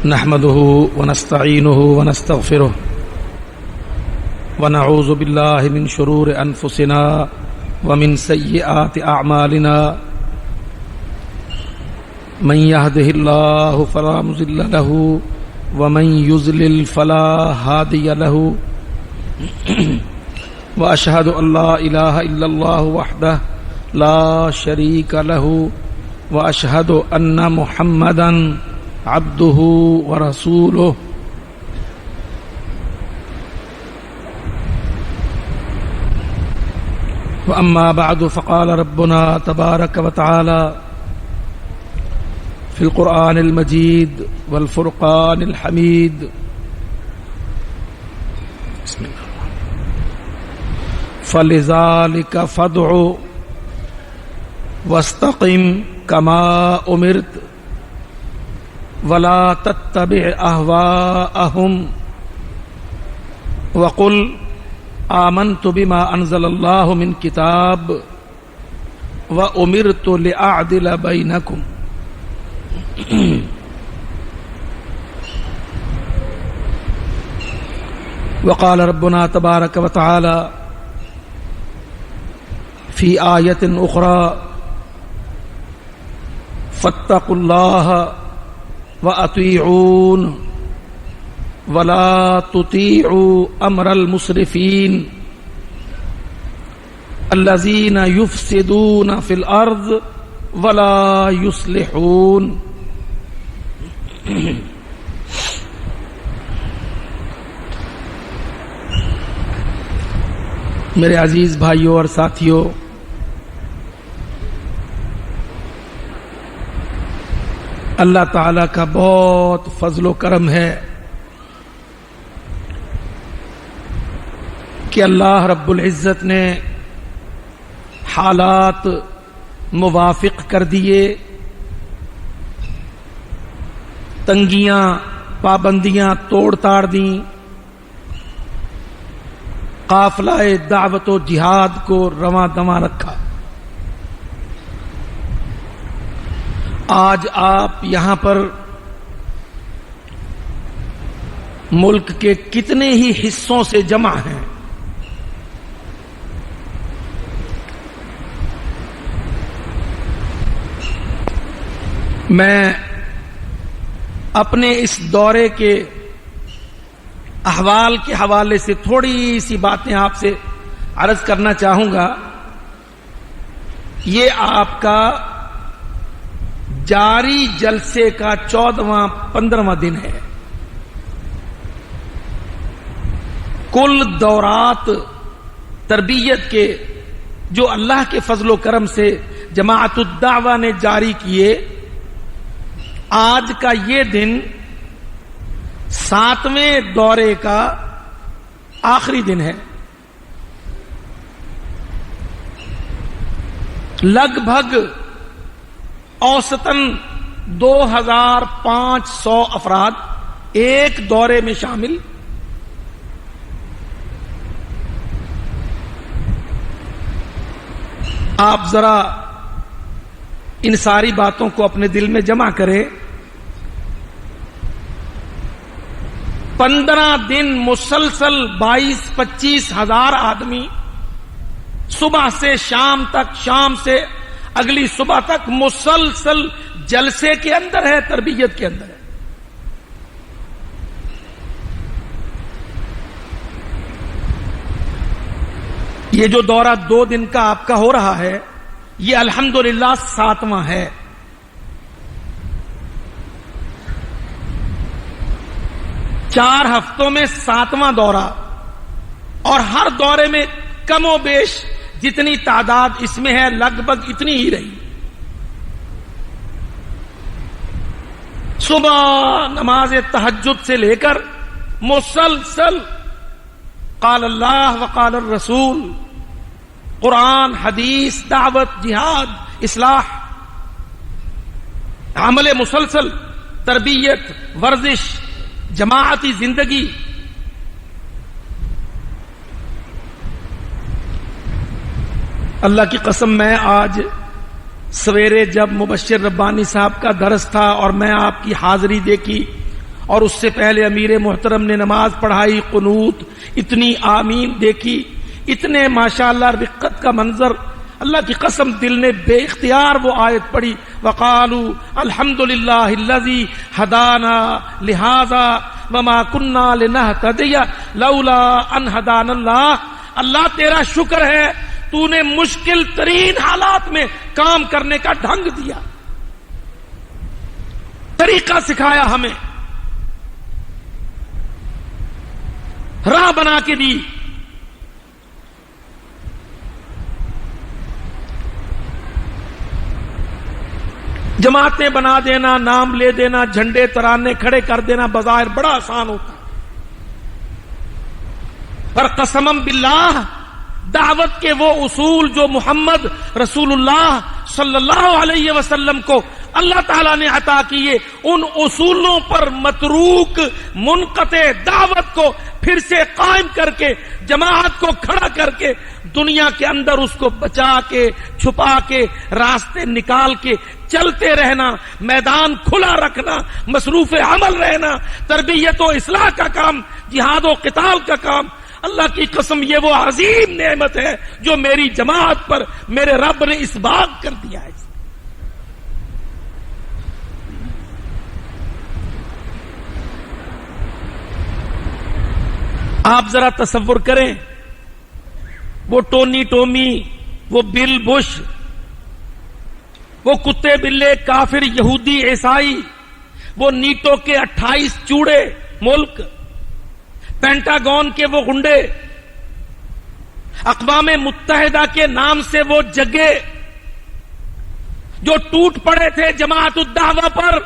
نحمده ونستعينه ونستغفره ونعوذ بالله من شرور أنفسنا ومن سيئات أعمالنا من يهده الله فلا مضل له ومن يضلل فلا هادي له وأشهد أن لا إله إلا الله وحده لا شريك له وأشهد أن محمدا عبده ورسوله وأما بعد فقال ربنا تبارك وتعالى في القرآن المجيد والفرقان الحميد بسم الله فلذلك فادع واستقم كما أمرت ولا تتبع أهواءهم وقل آمنت بما أنزل الله من كتاب وأمرت لأعدل بينكم وقال ربنا تبارك وتعالى في آية أخرى فاتقوا الله وأطيعون ولا تطيعوا أمر المسرفين الذين يفسدون في الأرض ولا يصلحون میرے عزیز بھائیوں اور ساتھیوں، اللہ تعالی کا بہت فضل و کرم ہے کہ اللہ رب العزت نے حالات موافق کر دیے، تنگیاں پابندیاں توڑ تاڑ دیں، قافلہ دعوت و جہاد کو رواں دواں رکھا۔ آج آپ یہاں پر ملک کے کتنے ہی حصوں سے جمع ہیں، میں اپنے اس دورے کے احوال کے حوالے سے تھوڑی سی باتیں آپ سے عرض کرنا چاہوں گا۔ یہ آپ کا جاری جلسے کا 14واں 15واں دن ہے۔ کل دورات تربیت کے جو اللہ کے فضل و کرم سے جماعت الدعوہ نے جاری کیے، آج کا یہ دن 7ویں دورے کا آخری دن ہے۔ لگ بھگ اوسطاً 2500 افراد ایک دورے میں شامل۔ آپ ذرا ان ساری باتوں کو اپنے دل میں جمع کریں۔ 15 دن مسلسل 22-25 ہزار آدمی صبح سے شام تک، شام سے اگلی صبح تک مسلسل جلسے کے اندر ہے، تربیت کے اندر ہے۔ یہ جو دورہ 2 دن کا آپ کا ہو رہا ہے، یہ الحمدللہ 7واں ہے۔ چار ہفتوں میں 7واں دورہ، اور ہر دورے میں کم و بیش جتنی تعداد اس میں ہے لگ بھگ اتنی ہی رہی۔ صبح نماز تہجد سے لے کر مسلسل قال اللہ وقال الرسول، قرآن، حدیث، دعوت، جہاد، اصلاح، عمل مسلسل، تربیت، ورزش، جماعتی زندگی۔ اللہ کی قسم، میں آج سویرے جب مبشر ربانی صاحب کا درس تھا اور میں آپ کی حاضری دیکھی اور اس سے پہلے امیر محترم نے نماز پڑھائی، قنوت، اتنی آمین دیکھی، اتنے ماشاءاللہ رقت کا منظر، اللہ کی قسم دل نے بے اختیار وہ آیت پڑھی، وقالوا الحمدللہ الذی ہدانا لہذا وما کننا لنہتدی لولا ان ہدانا اللہ۔ اللہ تیرا شکر ہے، تو نے مشکل ترین حالات میں کام کرنے کا ڈھنگ دیا، طریقہ سکھایا، ہمیں راہ بنا کے دی۔ جماعتیں بنا دینا، نام لے دینا، جھنڈے ترانے کھڑے کر دینا بظاہر بڑا آسان ہوتا، پر قسمم باللہ دعوت کے وہ اصول جو محمد رسول اللہ صلی اللہ علیہ وسلم کو اللہ تعالیٰ نے عطا کیے، ان اصولوں پر متروک منقطع دعوت کو پھر سے قائم کر کے، جماعت کو کھڑا کر کے، دنیا کے اندر اس کو بچا کے، چھپا کے، راستے نکال کے چلتے رہنا، میدان کھلا رکھنا، مصروف عمل رہنا، تربیت و اصلاح کا کام، جہاد و قتال کا کام، اللہ کی قسم یہ وہ عظیم نعمت ہے جو میری جماعت پر میرے رب نے اس بات کر دیا ہے۔ آپ ذرا تصور کریں، وہ ٹونی ٹومی، وہ بل بش، وہ کتے بلے کافر یہودی عیسائی، وہ نیٹو کے 28 چوڑے ملک، پینٹاگون کے وہ گنڈے، اقوام متحدہ کے نام سے وہ جگہ جو ٹوٹ پڑے تھے جماعت الدعوہ پر،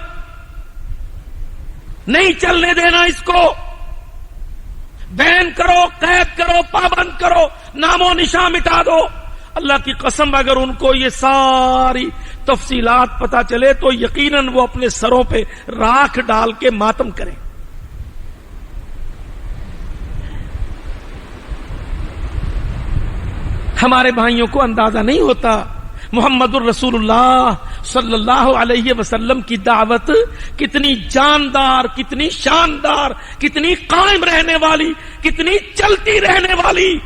نہیں چلنے دینا، اس کو بین کرو، قید کرو، پابند کرو، نام و نشان مٹا دو۔ اللہ کی قسم اگر ان کو یہ ساری تفصیلات پتا چلے تو یقیناً وہ اپنے سروں پہ راکھ ڈال کے ماتم کریں۔ ہمارے بھائیوں کو اندازہ نہیں ہوتا محمد الرسول اللہ صلی اللہ علیہ وسلم کی دعوت کتنی جاندار، کتنی شاندار، کتنی قائم رہنے والی، کتنی چلتی رہنے والی۔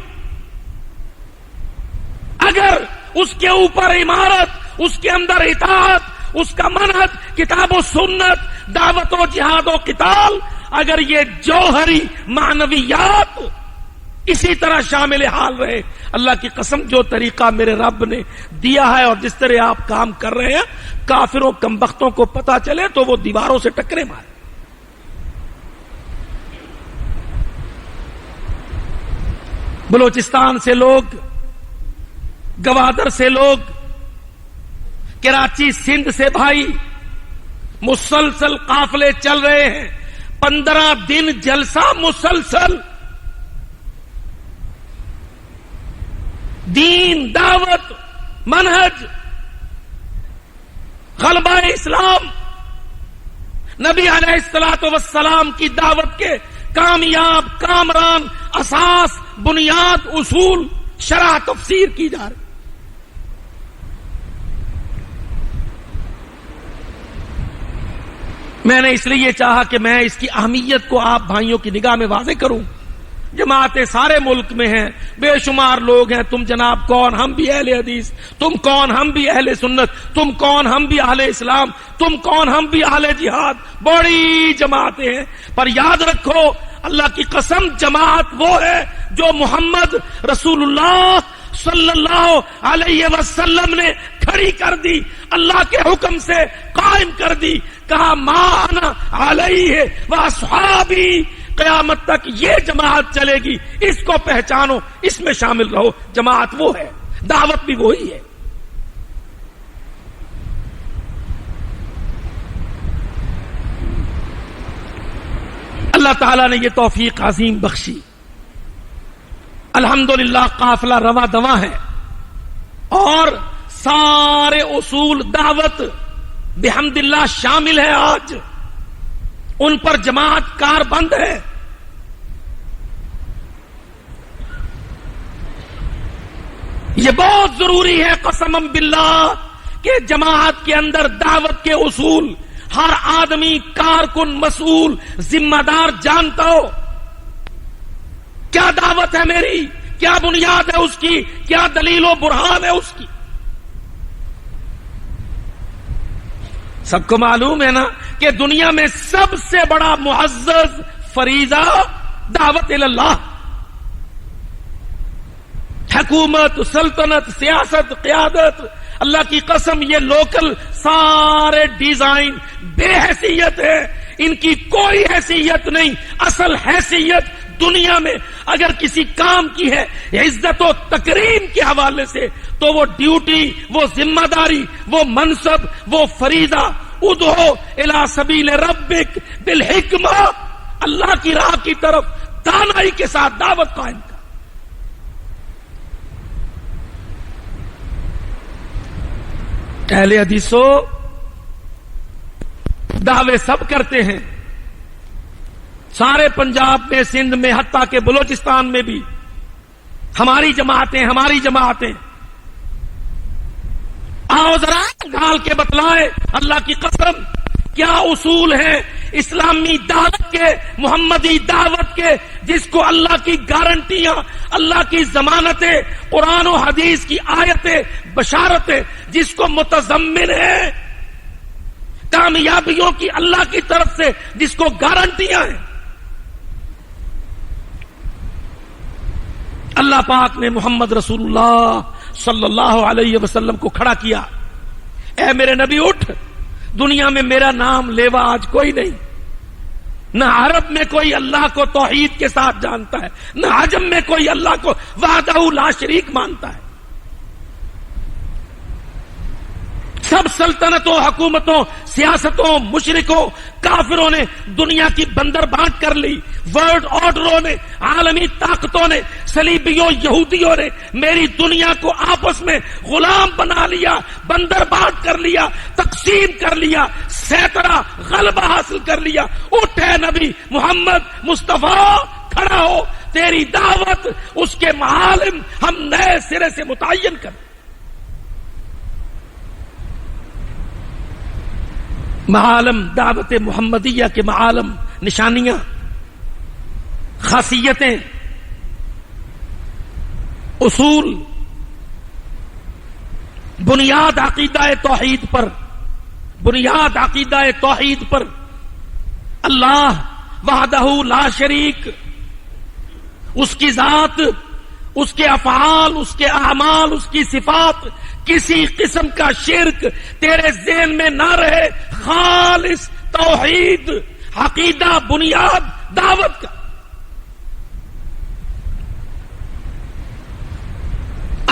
اگر اس کے اوپر عمارت، اس کے اندر اطاعت، اس کا منہج کتاب و سنت، دعوت و جہاد و قتال، اگر یہ جوہری معنویات اسی طرح شامل حال رہے، اللہ کی قسم جو طریقہ میرے رب نے دیا ہے اور جس طرح آپ کام کر رہے ہیں، کافروں کمبختوں کو پتا چلے تو وہ دیواروں سے ٹکرے مارے۔ بلوچستان سے لوگ، گوادر سے لوگ، کراچی سندھ سے بھائی، مسلسل قافلے چل رہے ہیں، 15 دن جلسہ مسلسل، دین، دعوت، منہج، غلبہ اسلام، نبی علیہ الصلوۃ والسلام کی دعوت کے کامیاب کامران اساس، بنیاد، اصول، شرح تفسیر کی جا رہی۔ میں نے اس لیے چاہا کہ میں اس کی اہمیت کو آپ بھائیوں کی نگاہ میں واضح کروں۔ جماعتیں سارے ملک میں ہیں، بے شمار لوگ ہیں، تم جناب کون؟ ہم بھی اہل حدیث، تم کون؟ ہم بھی اہل سنت، تم کون؟ ہم بھی اہل اسلام، تم کون؟ ہم بھی اہل جہاد، بڑی جماعتیں ہیں، پر یاد رکھو اللہ کی قسم جماعت وہ ہے جو محمد رسول اللہ صلی اللہ علیہ وسلم نے کھڑی کر دی، اللہ کے حکم سے قائم کر دی، کہا ما انا علیہ واصحابی، قیامت تک یہ جماعت چلے گی، اس کو پہچانو، اس میں شامل رہو۔ جماعت وہ ہے، دعوت بھی وہی ہے۔ اللہ تعالیٰ نے یہ توفیق عظیم بخشی، الحمدللہ قافلہ رواں دواں ہے، اور سارے اصول دعوت بحمدللہ شامل ہے، آج ان پر جماعت کار بند ہے۔ یہ بہت ضروری ہے قسمم باللہ کہ جماعت کے اندر دعوت کے اصول ہر آدمی کارکن مسئول ذمہ دار جانتا ہو کیا دعوت ہے میری، کیا بنیاد ہے اس کی، کیا دلیل و برہان ہے اس کی. سب کو معلوم ہے نا کہ دنیا میں سب سے بڑا معزز فریضہ دعوت اللہ. حکومت، سلطنت، سیاست، قیادت، اللہ کی قسم یہ لوکل سارے ڈیزائن بے حیثیت ہے، ان کی کوئی حیثیت نہیں. اصل حیثیت دنیا میں اگر کسی کام کی ہے عزت و تکریم کے حوالے سے تو وہ ڈیوٹی، وہ ذمہ داری، وہ منصب، وہ فریضہ ادعو الی سبیل ربک بالحکمہ، اللہ کی راہ کی طرف دانائی کے ساتھ دعوت قائم کر. اہل حدیثو دعوے سب کرتے ہیں، سارے پنجاب میں، سندھ میں، حتیٰ کہ بلوچستان میں بھی ہماری جماعتیں. آؤ ذرا ڈال کے بتلائے اللہ کی قسم کیا اصول ہیں اسلامی دعوت کے، محمدی دعوت کے، جس کو اللہ کی گارنٹیاں، اللہ کی ضمانتیں، قرآن و حدیث کی آیتیں، بشارتیں جس کو متضمن ہے، کامیابیوں کی اللہ کی طرف سے جس کو گارنٹیاں ہیں. اللہ پاک نے محمد رسول اللہ صلی اللہ علیہ وسلم کو کھڑا کیا. اے میرے نبی اٹھ، دنیا میں میرا نام لیوا آج کوئی نہیں. نہ عرب میں کوئی اللہ کو توحید کے ساتھ جانتا ہے، نہ عجم میں کوئی اللہ کو وحدہ لا شریک مانتا ہے. سب سلطنتوں، حکومتوں، سیاستوں، مشرکوں، کافروں نے دنیا کی بندر بانٹ کر لی. ورلڈ آرڈروں نے، عالمی طاقتوں نے، صلیبیوں، یہودیوں نے میری دنیا کو آپس میں غلام بنا لیا، بندر بانٹ کر لیا، تقسیم کر لیا، سیطرہ، غلبہ حاصل کر لیا. اٹھے نبی محمد مصطفیٰ، کھڑا ہو، تیری دعوت، اس کے معالم ہم نئے سرے سے متعین کر. معالم دعوت محمدیہ کے معالم، نشانیاں، خاصیتیں، اصول، بنیاد عقیدہ توحید پر، بنیاد عقیدہ توحید پر. اللہ وحدہ لا شریک، اس کی ذات، اس کے افعال، اس کے اعمال، اس کی صفات، کسی قسم کا شرک تیرے ذہن میں نہ رہے. خالص توحید، عقیدہ، بنیاد دعوت کا.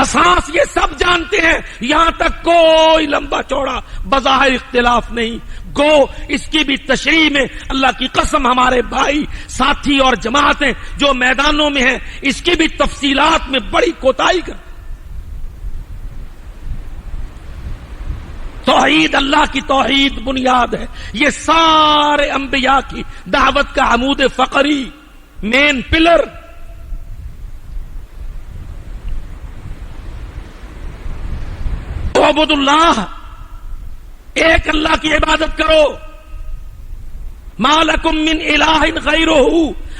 اساس یہ سب جانتے ہیں، یہاں تک کوئی لمبا چوڑا بظاہر اختلاف نہیں. گو اس کی بھی تشریح میں اللہ کی قسم ہمارے بھائی، ساتھی اور جماعتیں جو میدانوں میں ہیں اس کی بھی تفصیلات میں بڑی کوتاہی کر. توحید، اللہ کی توحید بنیاد ہے. یہ سارے انبیاء کی دعوت کا عمود فقری، مین پلر. اعبدوا اللہ، ایک اللہ کی عبادت کرو. ما لکم من الہ غیرہ،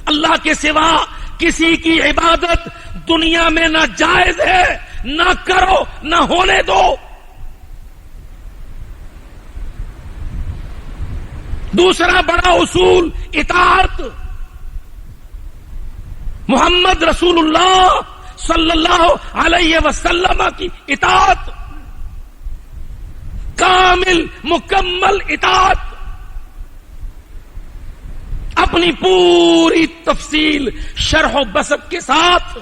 اللہ کے سوا کسی کی عبادت دنیا میں نہ جائز ہے، نہ کرو، نہ ہونے دو. دوسرا بڑا اصول اطاعت. محمد رسول اللہ صلی اللہ علیہ وسلم کی اطاعت، کامل مکمل اطاعت. اپنی پوری تفصیل، شرح و بسط کے ساتھ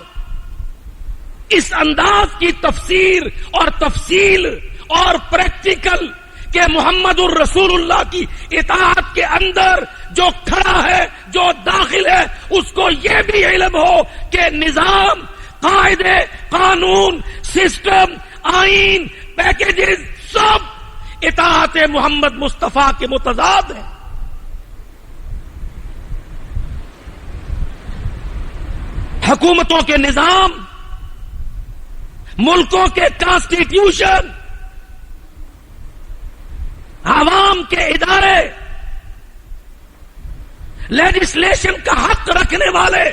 اس انداز کی تفسیر اور تفصیل اور پریکٹیکل کہ محمد الرسول اللہ کی اطاعت کے اندر جو کھڑا ہے، جو داخل ہے، اس کو یہ بھی علم ہو کہ نظام، قاعدے، قانون، سسٹم، آئین، پیکیجز سب اطاعت محمد مصطفیٰ کے متضاد ہیں. حکومتوں کے نظام، ملکوں کے کانسٹیٹیوشن، عوام کے ادارے، لیجسلیشن کا حق رکھنے والے،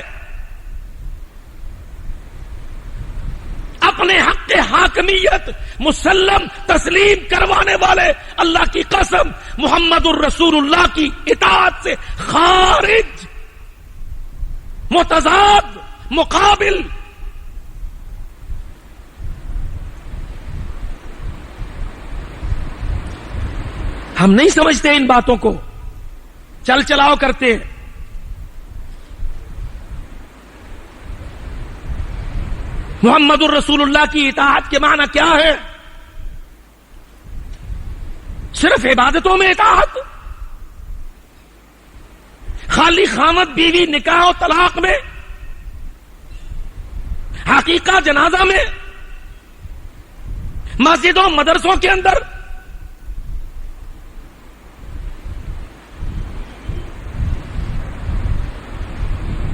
اپنے حق حاکمیت مسلم تسلیم کروانے والے، اللہ کی قسم محمد الرسول اللہ کی اطاعت سے خارج، متضاد، مقابل. ہم نہیں سمجھتے ان باتوں کو، چل چلاؤ کرتے ہیں. محمد الرسول اللہ کی اطاعت کے معنی کیا ہے؟ صرف عبادتوں میں اطاعت؟ خالی خامد بیوی نکاح و طلاق میں؟ حقیقہ جنازہ میں؟ مسجدوں مدرسوں کے اندر؟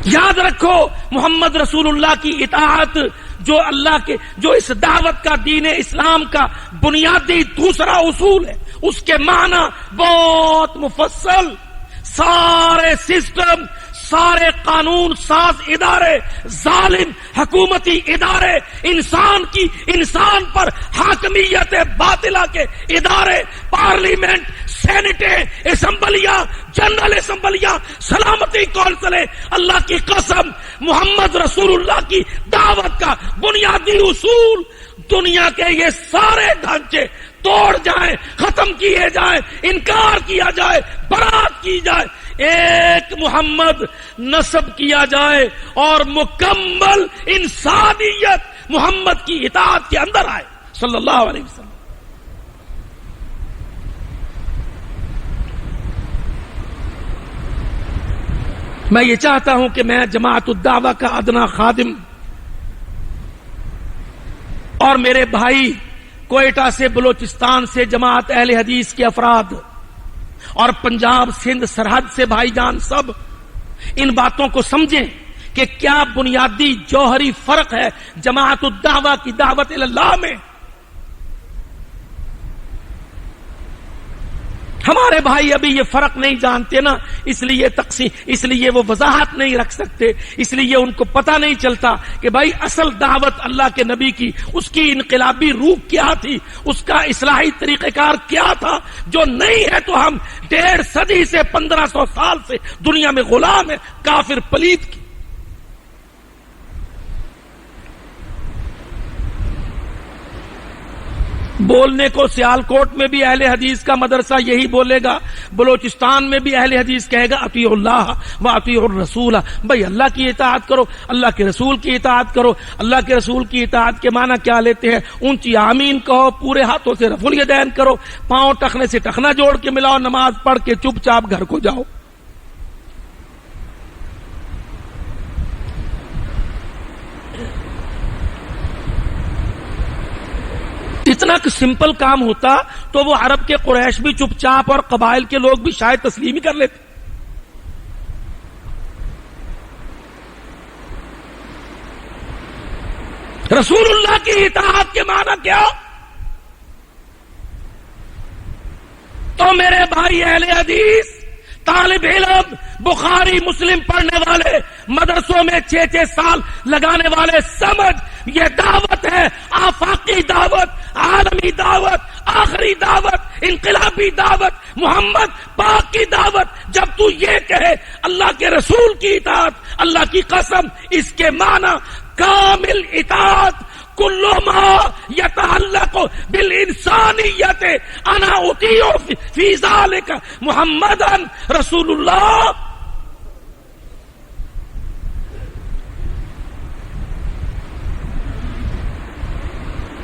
یاد رکھو محمد رسول اللہ کی اطاعت جو اس دعوت کا، دین اسلام کا بنیادی دوسرا اصول ہے، اس کے معنی بہت مفصل. سارے سسٹم، سارے قانون ساز ادارے، ظالم حکومتی ادارے، انسان پر حاکمیت باطلہ کے ادارے، پارلیمنٹ، سینٹیں، اسمبلیاں، جنرل اسمبلیاں، سلامتی کونسلیں، اللہ کی قسم محمد رسول اللہ کی دعوت کا بنیادی اصول، دنیا کے یہ سارے ڈھانچے توڑ جائیں، ختم کیے جائیں، انکار کیا جائے، برات کی جائے، ایک محمد نصب کیا جائے اور مکمل انسانیت محمد کی اطاعت کے اندر آئے صلی اللہ علیہ وسلم. میں یہ چاہتا ہوں کہ میں جماعت الدعوہ کا ادنا خادم اور میرے بھائی کوئٹہ سے، بلوچستان سے جماعت اہل حدیث کے افراد اور پنجاب سندھ سرحد سے بھائی جان سب ان باتوں کو سمجھیں کہ کیا بنیادی جوہری فرق ہے جماعت الدعوہ کی دعوت اللہ میں. ہمارے بھائی ابھی یہ فرق نہیں جانتے نا، اس لیے وہ وضاحت نہیں رکھ سکتے، اس لیے ان کو پتہ نہیں چلتا کہ بھائی اصل دعوت اللہ کے نبی کی، اس کی انقلابی روح کیا تھی، اس کا اصلاحی طریقہ کار کیا تھا، جو نہیں ہے تو ہم 1.5 صدی سے 1500 سال سے دنیا میں غلام ہے کافر پلید کی. بولنے کو سیالکوٹ میں بھی اہل حدیث کا مدرسہ یہی بولے گا، بلوچستان میں بھی اہل حدیث کہے گا اطیعوا اللہ و اطیعوا الرسول. بھائی اللہ کی اطاعت کرو، اللہ کے رسول کی اطاعت کرو. اللہ کے رسول کی اطاعت کے معنی کیا لیتے ہیں؟ اونچی آمین کہو، پورے ہاتھوں سے رفع الیدین کرو، پاؤں ٹخنے سے ٹخنا جوڑ کے ملاؤ، نماز پڑھ کے چپ چاپ گھر کو جاؤ. اتنا سمپل کام ہوتا تو وہ عرب کے قریش بھی چپ چاپ اور قبائل کے لوگ بھی شاید تسلیم ہی کر لیتے. رسول اللہ کی اطاعت کے معنی کیا؟ تو میرے بھائی اہل حدیث، طالب علم، بخاری مسلم پڑھنے والے، مدرسوں میں 6 سال لگانے والے، سمجھ یہ دعوت ہے، آفاقی دعوت، عالمی دعوت، آخری دعوت، انقلابی دعوت، محمد پاک کی دعوت. جب تو یہ کہے اللہ کے رسول کی اطاعت، اللہ کی قسم اس کے معنی کامل اطاعت، کل ما یتعلق بالانسانیت انا اطیع فی ذلک محمدا رسول اللہ.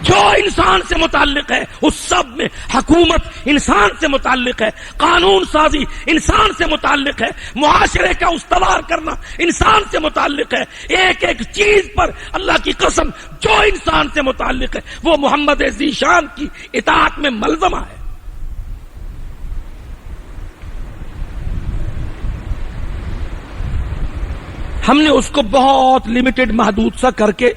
جو انسان سے متعلق ہے اس سب میں، حکومت انسان سے متعلق ہے، قانون سازی انسان سے متعلق ہے، معاشرے کا استوار کرنا انسان سے متعلق ہے. ایک ایک چیز پر اللہ کی قسم جو انسان سے متعلق ہے وہ محمد ذیشان کی اطاعت میں ملزمہ ہے. ہم نے اس کو بہت لمیٹڈ، محدود سا کر کے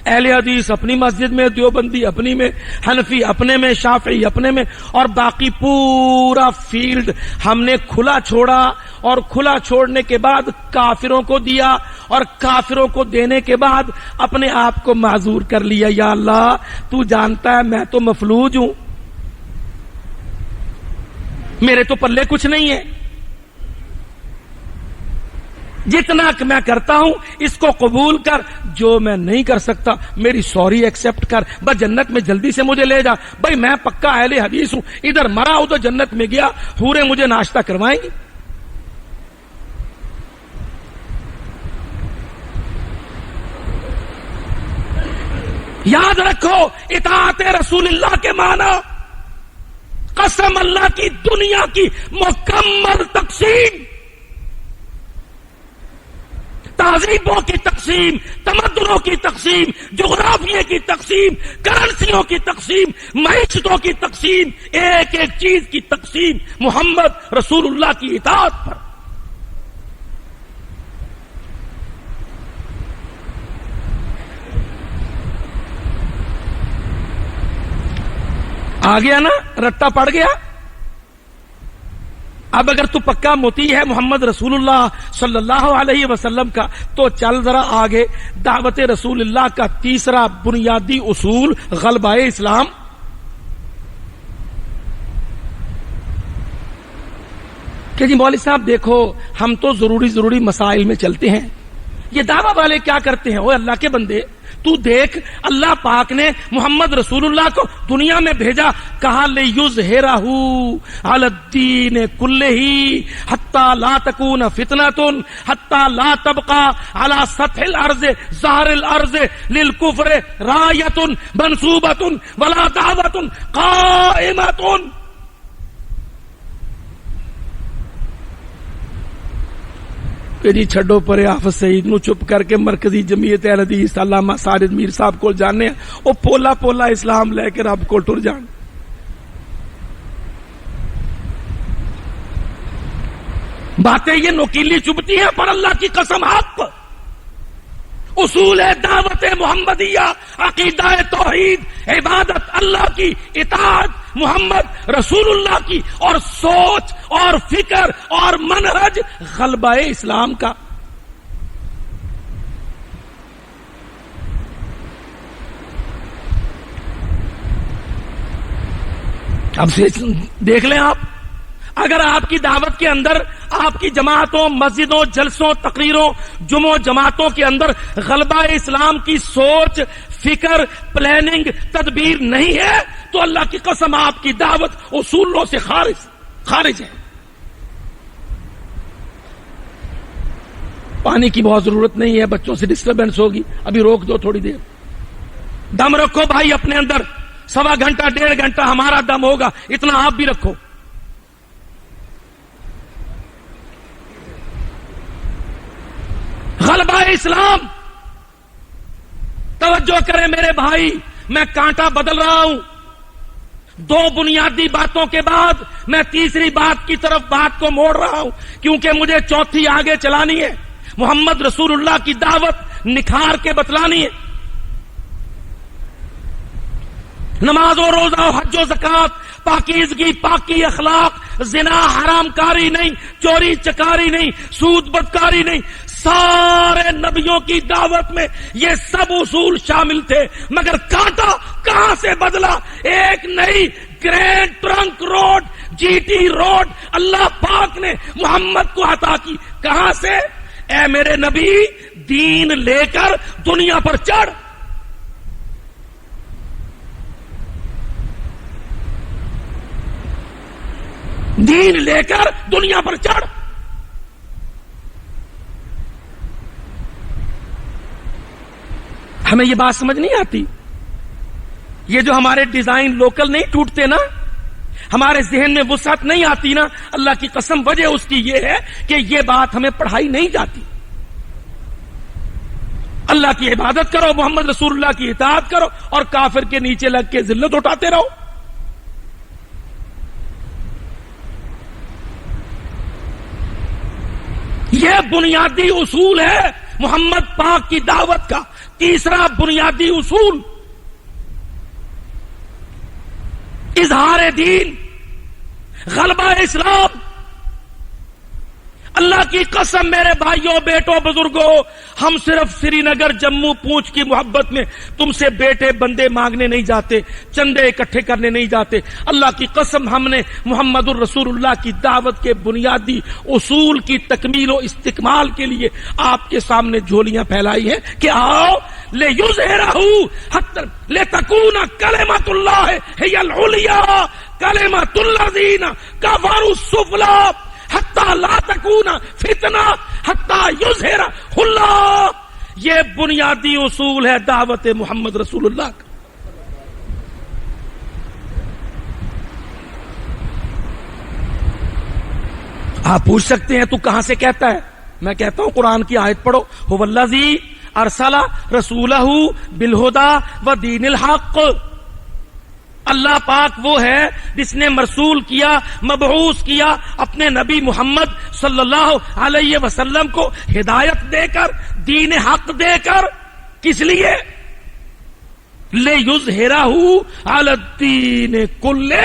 اہل حدیث اپنی مسجد میں، دیوبندی اپنی میں، حنفی اپنے میں، شافعی اپنے میں، اور باقی پورا فیلڈ ہم نے کھلا چھوڑا، اور کھلا چھوڑنے کے بعد کافروں کو دیا، اور کافروں کو دینے کے بعد اپنے آپ کو معذور کر لیا. یا اللہ تو جانتا ہے میں تو مفلوج ہوں، میرے تو پلے کچھ نہیں ہے، جتنا میں کرتا ہوں اس کو قبول کر، جو میں نہیں کر سکتا میری سوری ایکسپٹ کر، بس جنت میں جلدی سے مجھے لے جا. بھائی میں پکا اہل حدیث ہوں، ادھر مرا ہوں تو جنت میں گیا، حوریں مجھے ناشتہ کروائیں گی. یاد رکھو اطاعت رسول اللہ کے معنی قسم اللہ کی دنیا کی مکمل تقسیم، تہذیبوں کی تقسیم، تمدنوں کی تقسیم، جغرافیے کی تقسیم، کرنسیوں کی تقسیم، معیشتوں کی تقسیم، ایک ایک چیز کی تقسیم محمد رسول اللہ کی اطاعت پر. آ گیا نا، رٹا پڑ گیا. اب اگر تو پکا موتی ہے محمد رسول اللہ صلی اللہ علیہ وسلم کا تو چل ذرا آگے. دعوت رسول اللہ کا تیسرا بنیادی اصول غلبہ اسلام. کہ جی مولوی صاحب دیکھو ہم تو ضروری مسائل میں چلتے ہیں، یہ دعویٰ والے کیا کرتے ہیں؟ وہ اللہ کے بندے تو دیکھ، اللہ پاک نے محمد رسول اللہ کو دنیا میں بھیجا، کہا لِیُظْہِرَہُ عَلَى الدِّینِ کُلِّهِ حَتَّى لَا تَکُونَ فِتْنَةٌ حَتَّى لَا تَبْقَى عَلَى سَطْحِ الْأَرْضِ ظَاہِرِ الْأَرْضِ لِلْكُفْرِ رَایَةٌ مَنْصُوبَةٌ وَلَا دَعْوَةٌ قَائِمَةٌ. کہ جی چھڈو پرے آفت سعید نو، چپ کر کے مرکزی جمعیت اہل حدیث علامہ ساجد میر صاحب کو جانے وہ پولا پولا اسلام لے کے رب کو ٹر جان. باتیں یہ نوکیلی چبھتی ہیں پر اللہ کی قسم حق. اصول دعوت محمدیہ، عقیدہ توحید، عبادت اللہ کی، اطاعت محمد رسول اللہ کی، اور سوچ اور فکر اور منہج غلبہ اسلام کا. اب سے دیکھ لیں آپ، اگر آپ کی دعوت کے اندر، آپ کی جماعتوں، مسجدوں، جلسوں، تقریروں، جمعوں جماعتوں کے اندر غلبہ اسلام کی سوچ، فکر، پلاننگ، تدبیر نہیں ہے تو اللہ کی قسم آپ کی دعوت اصولوں سے خارج ہے. پانی کی بہت ضرورت نہیں ہے، بچوں سے ڈسٹربنس ہوگی، ابھی روک دو تھوڑی دیر. دم رکھو بھائی اپنے اندر، 1.25 گھنٹہ 1.5 گھنٹہ ہمارا دم ہوگا، اتنا آپ بھی رکھو. غلبہ اسلام. توجہ کریں میرے بھائی، میں کانٹا بدل رہا ہوں. 2 بنیادی باتوں کے بعد میں تیسری بات کی طرف بات کو موڑ رہا ہوں، کیونکہ مجھے چوتھی آگے چلانی ہے. محمد رسول اللہ کی دعوت نکھار کے بتلانی ہے. نماز و روزہ و حج و زکات، پاکیزگی، پاکی اخلاق، زنا حرام کاری نہیں، چوری چکاری نہیں، سود بدکاری نہیں، سارے نبیوں کی دعوت میں یہ سب اصول شامل تھے. مگر کانٹا کہاں سے بدلا؟ ایک نئی grand trunk road, G T road Allah پاک نے محمد کو عطا کی. کہاں سے؟ اے میرے نبی دین لے کر دنیا پر چڑھ. دین لے کر دنیا پر چڑھ. ہمیں یہ بات سمجھ نہیں آتی. یہ جو ہمارے ڈیزائن لوکل نہیں ٹوٹتے نا، ہمارے ذہن میں وسعت نہیں آتی نا، اللہ کی قسم وجہ اس کی یہ ہے کہ یہ بات ہمیں پڑھائی نہیں جاتی. اللہ کی عبادت کرو، محمد رسول اللہ کی اطاعت کرو، اور کافر کے نیچے لگ کے ذلت اٹھاتے رہو. یہ بنیادی اصول ہے محمد پاک کی دعوت کا تیسرا بنیادی اصول اظہار دین، غلبہ اسلام۔ اللہ کی قسم میرے بھائیوں، بیٹوں، بزرگوں، ہم صرف سری نگر، جموں، پونچھ کی محبت میں تم سے بیٹے بندے مانگنے نہیں جاتے، چندے اکٹھے کرنے نہیں جاتے۔ اللہ کی قسم ہم نے محمد الرسول اللہ کی دعوت کے بنیادی اصول کی تکمیل و استکمال کے لیے آپ کے سامنے جھولیاں پھیلائی ہیں کہ آؤ لِيُظْهِرَهُ حَتَّى لِتَكُونَ كَلِمَةُ اللَّهِ هِيَ الْعُلْيَا كَلِمَةُ الَّذِينَ كَفَرُوا السُّفْلَىٰ حَتَّى لَا تَكُونَ فِتْنَةٌ حَتَّى يُظْهِرَهُ اللَّهُ۔ یہ بنیادی اصول ہے دعوت محمد رسول اللہ کا۔ آپ پوچھ سکتے ہیں تو کہاں سے کہتا ہے؟ میں کہتا ہوں قرآن کی آیت پڑھو، هُوَ الَّذِي ارسل رسولہ بالہدی ودین الحق۔ اللہ پاک وہ ہے جس نے مرسول کیا، مبعوث کیا اپنے نبی محمد صلی اللہ علیہ وسلم کو ہدایت دے کر، دین حق دے کر۔ کس لیے؟ لِيُظْهِرَهُ عَلَى الدِّينِ كُلِّهِ،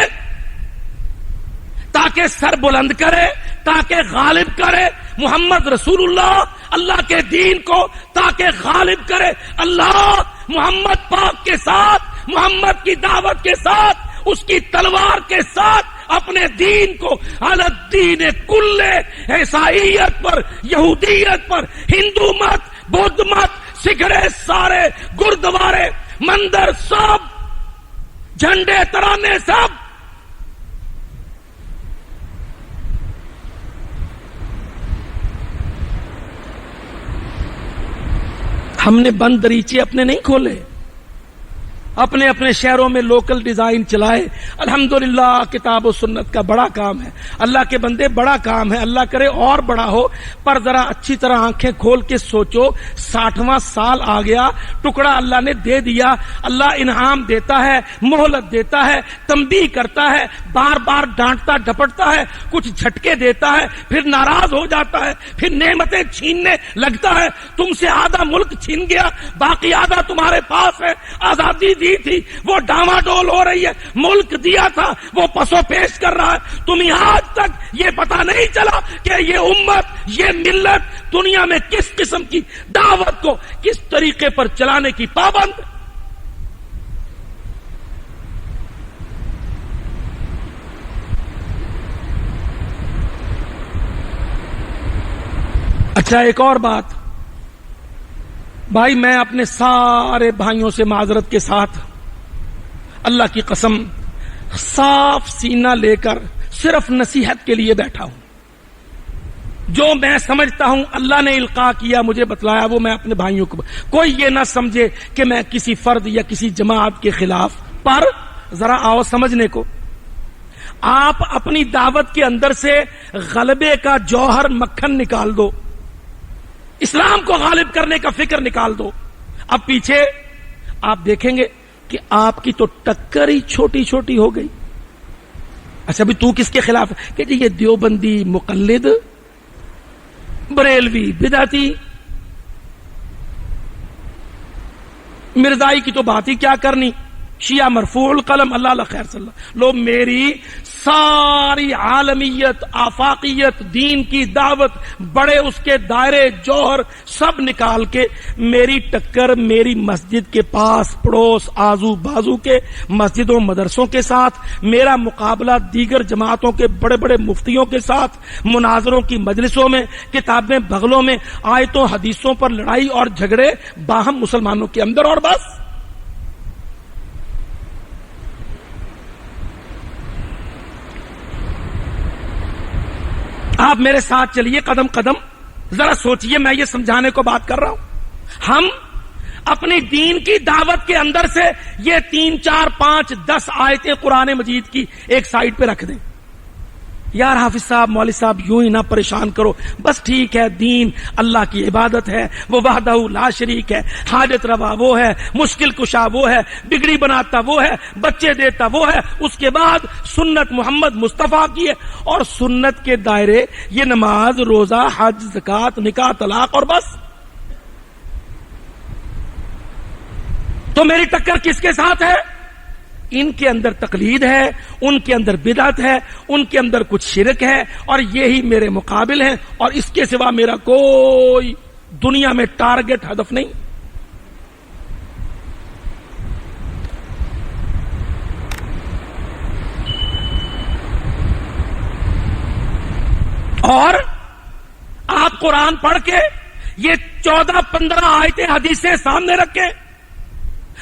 تاکہ سر بلند کرے، تاکہ غالب کرے محمد رسول اللہ اللہ کے دین کو، تاکہ غالب کرے اللہ محمد پاک کے ساتھ، محمد کی دعوت کے ساتھ، اس کی تلوار کے ساتھ اپنے دین کو علی الدین کلہ، عیسائیت پر، یہودیت پر، ہندو مت، بدھ مت، سکھڑے سارے، گردوارے، مندر سب، جھنڈے ترانے سب۔ ہم نے بند دریچے اپنے نہیں کھولے، اپنے اپنے شہروں میں لوکل ڈیزائن چلائے۔ الحمدللہ کتاب و سنت کا بڑا کام ہے، اللہ کے بندے بڑا کام ہے، اللہ کرے اور بڑا ہو، پر ذرا اچھی طرح آنکھیں کھول کے سوچو، 60واں سال آ گیا، ٹکڑا اللہ نے دے دیا۔ اللہ انعام دیتا ہے، مہلت دیتا ہے، تنبیہ کرتا ہے، بار بار ڈانٹتا ڈپٹتا ہے، کچھ جھٹکے دیتا ہے، پھر ناراض ہو جاتا ہے، پھر نعمتیں چھیننے لگتا ہے۔ تم سے آدھا ملک چھین گیا، باقی آدھا تمہارے پاس ہے۔ آزادی دی تھی وہ ڈاما ڈول ہو رہی ہے، ملک دیا تھا وہ پسو پیش کر رہا ہے۔ تمہیں آج تک یہ پتا نہیں چلا کہ یہ امت، یہ ملت دنیا میں کس قسم کی دعوت کو کس طریقے پر چلانے کی پابند۔ اچھا ایک اور بات بھائی، میں اپنے سارے بھائیوں سے معذرت کے ساتھ اللہ کی قسم صاف سینہ لے کر صرف نصیحت کے لیے بیٹھا ہوں۔ جو میں سمجھتا ہوں اللہ نے القاء کیا، مجھے بتلایا، وہ میں اپنے بھائیوں کو، کوئی یہ نہ سمجھے کہ میں کسی فرد یا کسی جماعت کے خلاف۔ پر ذرا آؤ سمجھنے کو، آپ اپنی دعوت کے اندر سے غلبے کا جوہر مکھن نکال دو، اسلام کو غالب کرنے کا فکر نکال دو۔ اب پیچھے آپ دیکھیں گے کہ آپ کی تو ٹکر ہی چھوٹی چھوٹی ہو گئی۔ اچھا بھی تو کس کے خلاف؟ کہ جی یہ دیوبندی مقلد، بریلوی بدعتی، مرزائی کی تو بات ہی کیا کرنی، شیعہ مرفوع القلم، اللہ اللہ خیر صلی اللہ۔ لو میری ساری عالمیت، آفاقیت، دین کی دعوت، بڑے اس کے دائرے، جوہر سب نکال کے میری ٹکر میری مسجد کے پاس پڑوس آزو بازو کے مسجدوں مدرسوں کے ساتھ، میرا مقابلہ دیگر جماعتوں کے بڑے بڑے مفتیوں کے ساتھ، مناظروں کی مجلسوں میں، کتابیں بغلوں میں، آیتوں حدیثوں پر لڑائی اور جھگڑے باہم مسلمانوں کے اندر، اور بس۔ آپ میرے ساتھ چلیے قدم قدم، ذرا سوچئے، میں یہ سمجھانے کو بات کر رہا ہوں۔ ہم اپنی دین کی دعوت کے اندر سے یہ 3 4 5 10 آیتیں قرآن مجید کی ایک سائڈ پہ رکھ دیں۔ یار حافظ صاحب، مولوی صاحب یوں ہی نہ پریشان کرو، بس ٹھیک ہے، دین اللہ کی عبادت ہے، وہ وحدہ لا شریک ہے، حاجت روا وہ ہے، مشکل کشا وہ ہے، بگڑی بناتا وہ ہے، بچے دیتا وہ ہے۔ اس کے بعد سنت محمد مصطفیٰ کی ہے، اور سنت کے دائرے یہ نماز، روزہ، حج، زکوٰۃ، نکاح، طلاق، اور بس۔ تو میری ٹکر کس کے ساتھ ہے؟ ان کے اندر تقلید ہے، ان کے اندر بدعت ہے، ان کے اندر کچھ شرک ہے، اور یہی میرے مقابل ہیں، اور اس کے سوا میرا کوئی دنیا میں ٹارگٹ ہدف نہیں۔ اور آپ قرآن پڑھ کے یہ 14-15 آیتیں حدیثیں سامنے رکھے،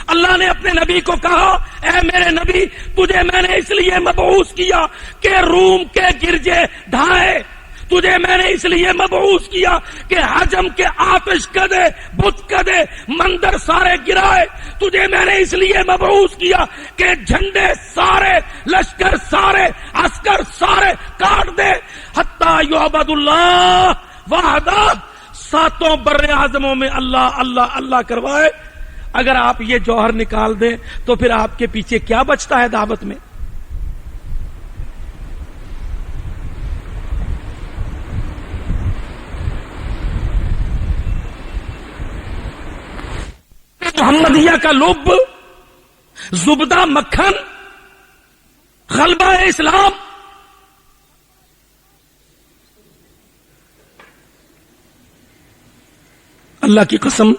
اللہ نے اپنے نبی کو کہا، اے میرے نبی تجھے میں نے اس لیے مبعوث کیا کہ روم کے گرجے ڈھائے، تجھے میں نے اس لیے مبعوث کیا کہ حجم کے آتش کدے، بت کدے، مندر سارے گرائے، تجھے میں نے اس لیے مبعوث کیا کہ جھنڈے سارے، لشکر سارے، عسکر سارے کاٹ دے، حتی یعبد اللہ وحدہ، ساتوں بر اعظموں میں اللہ اللہ اللہ کروائے۔ اگر آپ یہ جوہر نکال دیں تو پھر آپ کے پیچھے کیا بچتا ہے دعوت میں؟ محمدیہ کا لب، زبدہ مکھن، غلبہ اسلام، اللہ کی قسم،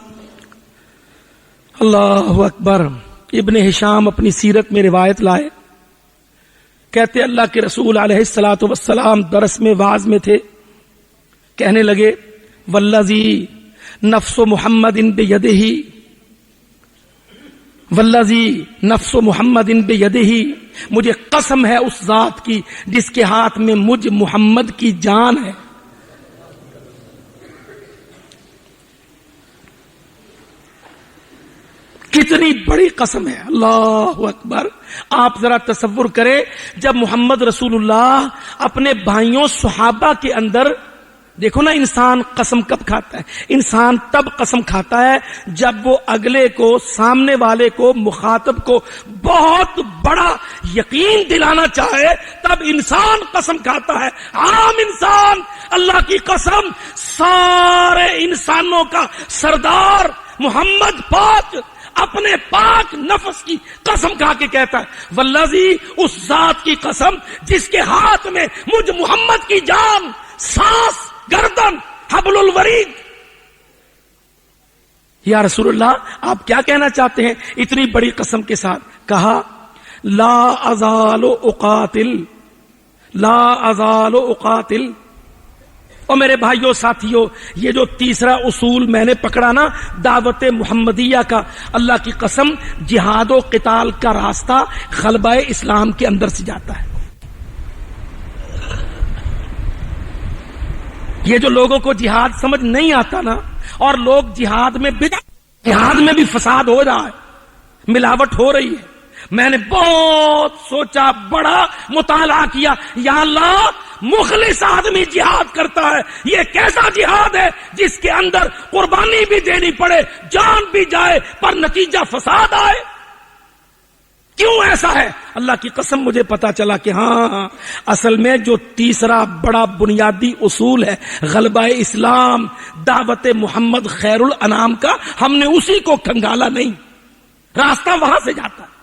اللہ اکبر۔ ابن ہشام اپنی سیرت میں روایت لائے، کہتے اللہ کے رسول علیہ الصلوۃ والسلام درس میں واعظ میں تھے، کہنے لگے والذی نفس محمد بیدہ، والذی نفس محمد بیدہ، مجھے قسم ہے اس ذات کی جس کے ہاتھ میں مجھ محمد کی جان ہے۔ کتنی بڑی قسم ہے، اللہ اکبر۔ آپ ذرا تصور کریں، جب محمد رسول اللہ اپنے بھائیوں صحابہ کے اندر، دیکھو نا انسان قسم کب کھاتا ہے؟ انسان تب قسم کھاتا ہے جب وہ اگلے کو، سامنے والے کو، مخاطب کو بہت بڑا یقین دلانا چاہے، تب انسان قسم کھاتا ہے۔ عام انسان، اللہ کی قسم، سارے انسانوں کا سردار محمد پاک اپنے پاک نفس کی قسم کھا کے کہتا ہے والذی، اس ذات کی قسم جس کے ہاتھ میں مجھ محمد کی جان، سانس، گردن، حبل الورید۔ یا رسول اللہ آپ کیا کہنا چاہتے ہیں اتنی بڑی قسم کے ساتھ؟ کہا لا ازال اقاتل، لا ازال اقاتل۔ اور میرے بھائیوں ساتھیوں، یہ جو تیسرا اصول میں نے پکڑا نا دعوت محمدیہ کا، اللہ کی قسم جہاد و قتال کا راستہ غلبہ اسلام کے اندر سے جاتا ہے۔ یہ جو لوگوں کو جہاد سمجھ نہیں آتا نا، اور لوگ جہاد میں جہاد میں بھی فساد ہو رہا ہے، ملاوٹ ہو رہی ہے۔ میں نے بہت سوچا، بڑا مطالعہ کیا، یا اللہ مخلص آدمی جہاد کرتا ہے، یہ کیسا جہاد ہے جس کے اندر قربانی بھی دینی پڑے، جان بھی جائے، پر نتیجہ فساد آئے؟ کیوں ایسا ہے؟ اللہ کی قسم مجھے پتا چلا کہ ہاں، اصل میں جو تیسرا بڑا بنیادی اصول ہے غلبہ اسلام، دعوت محمد خیر الانام کا، ہم نے اسی کو کھنگالا نہیں، راستہ وہاں سے جاتا ہے۔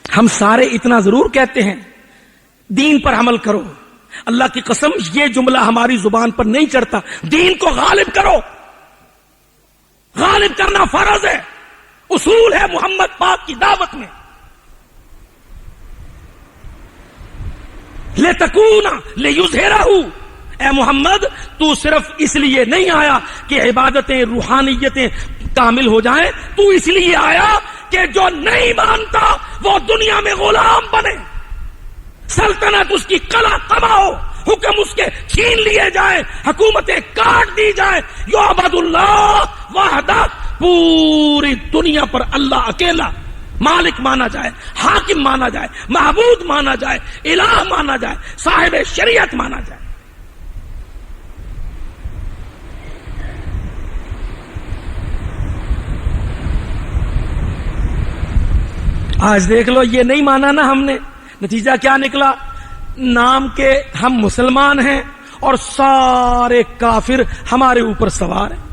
ہم سارے اتنا ضرور کہتے ہیں دین پر عمل کرو، اللہ کی قسم یہ جملہ ہماری زبان پر نہیں چڑھتا، دین کو غالب کرو، غالب کرنا فرض ہے، اصول ہے محمد پاک کی دعوت میں۔ لِتَكُونَ لِيُظْهِرَهُ، اے محمد تو صرف اس لیے نہیں آیا کہ عبادتیں، روحانیتیں کامل ہو جائیں، تو اس لیے آیا کہ جو نہیں مانتا وہ دنیا میں غلام بنے، سلطنت اس کی قلع قبا ہو، حکم اس کے چھین لیے جائیں، حکومتیں کاٹ دی جائیں، یعبد اللہ وحدہ، پوری دنیا پر اللہ اکیلا مالک مانا جائے، حاکم مانا جائے، معبود مانا جائے، الہ مانا جائے، صاحب شریعت مانا جائے۔ آج دیکھ لو یہ نہیں مانا نا ہم نے، نتیجہ کیا نکلا؟ نام کے ہم مسلمان ہیں اور سارے کافر ہمارے اوپر سوار ہیں.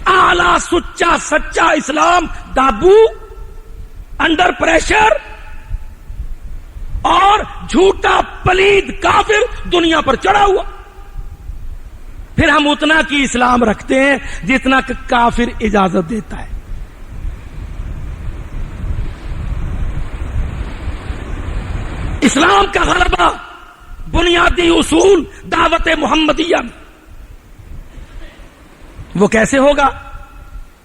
اعلی سچا اسلام دابو انڈر پریشر اور جھوٹا پلید کافر دنیا پر چڑھا ہوا. پھر ہم اتنا کی اسلام رکھتے ہیں جتنا کہ کافر اجازت دیتا ہے. اسلام کا غلبہ بنیادی اصول دعوت محمدیہ میں. وہ کیسے ہوگا؟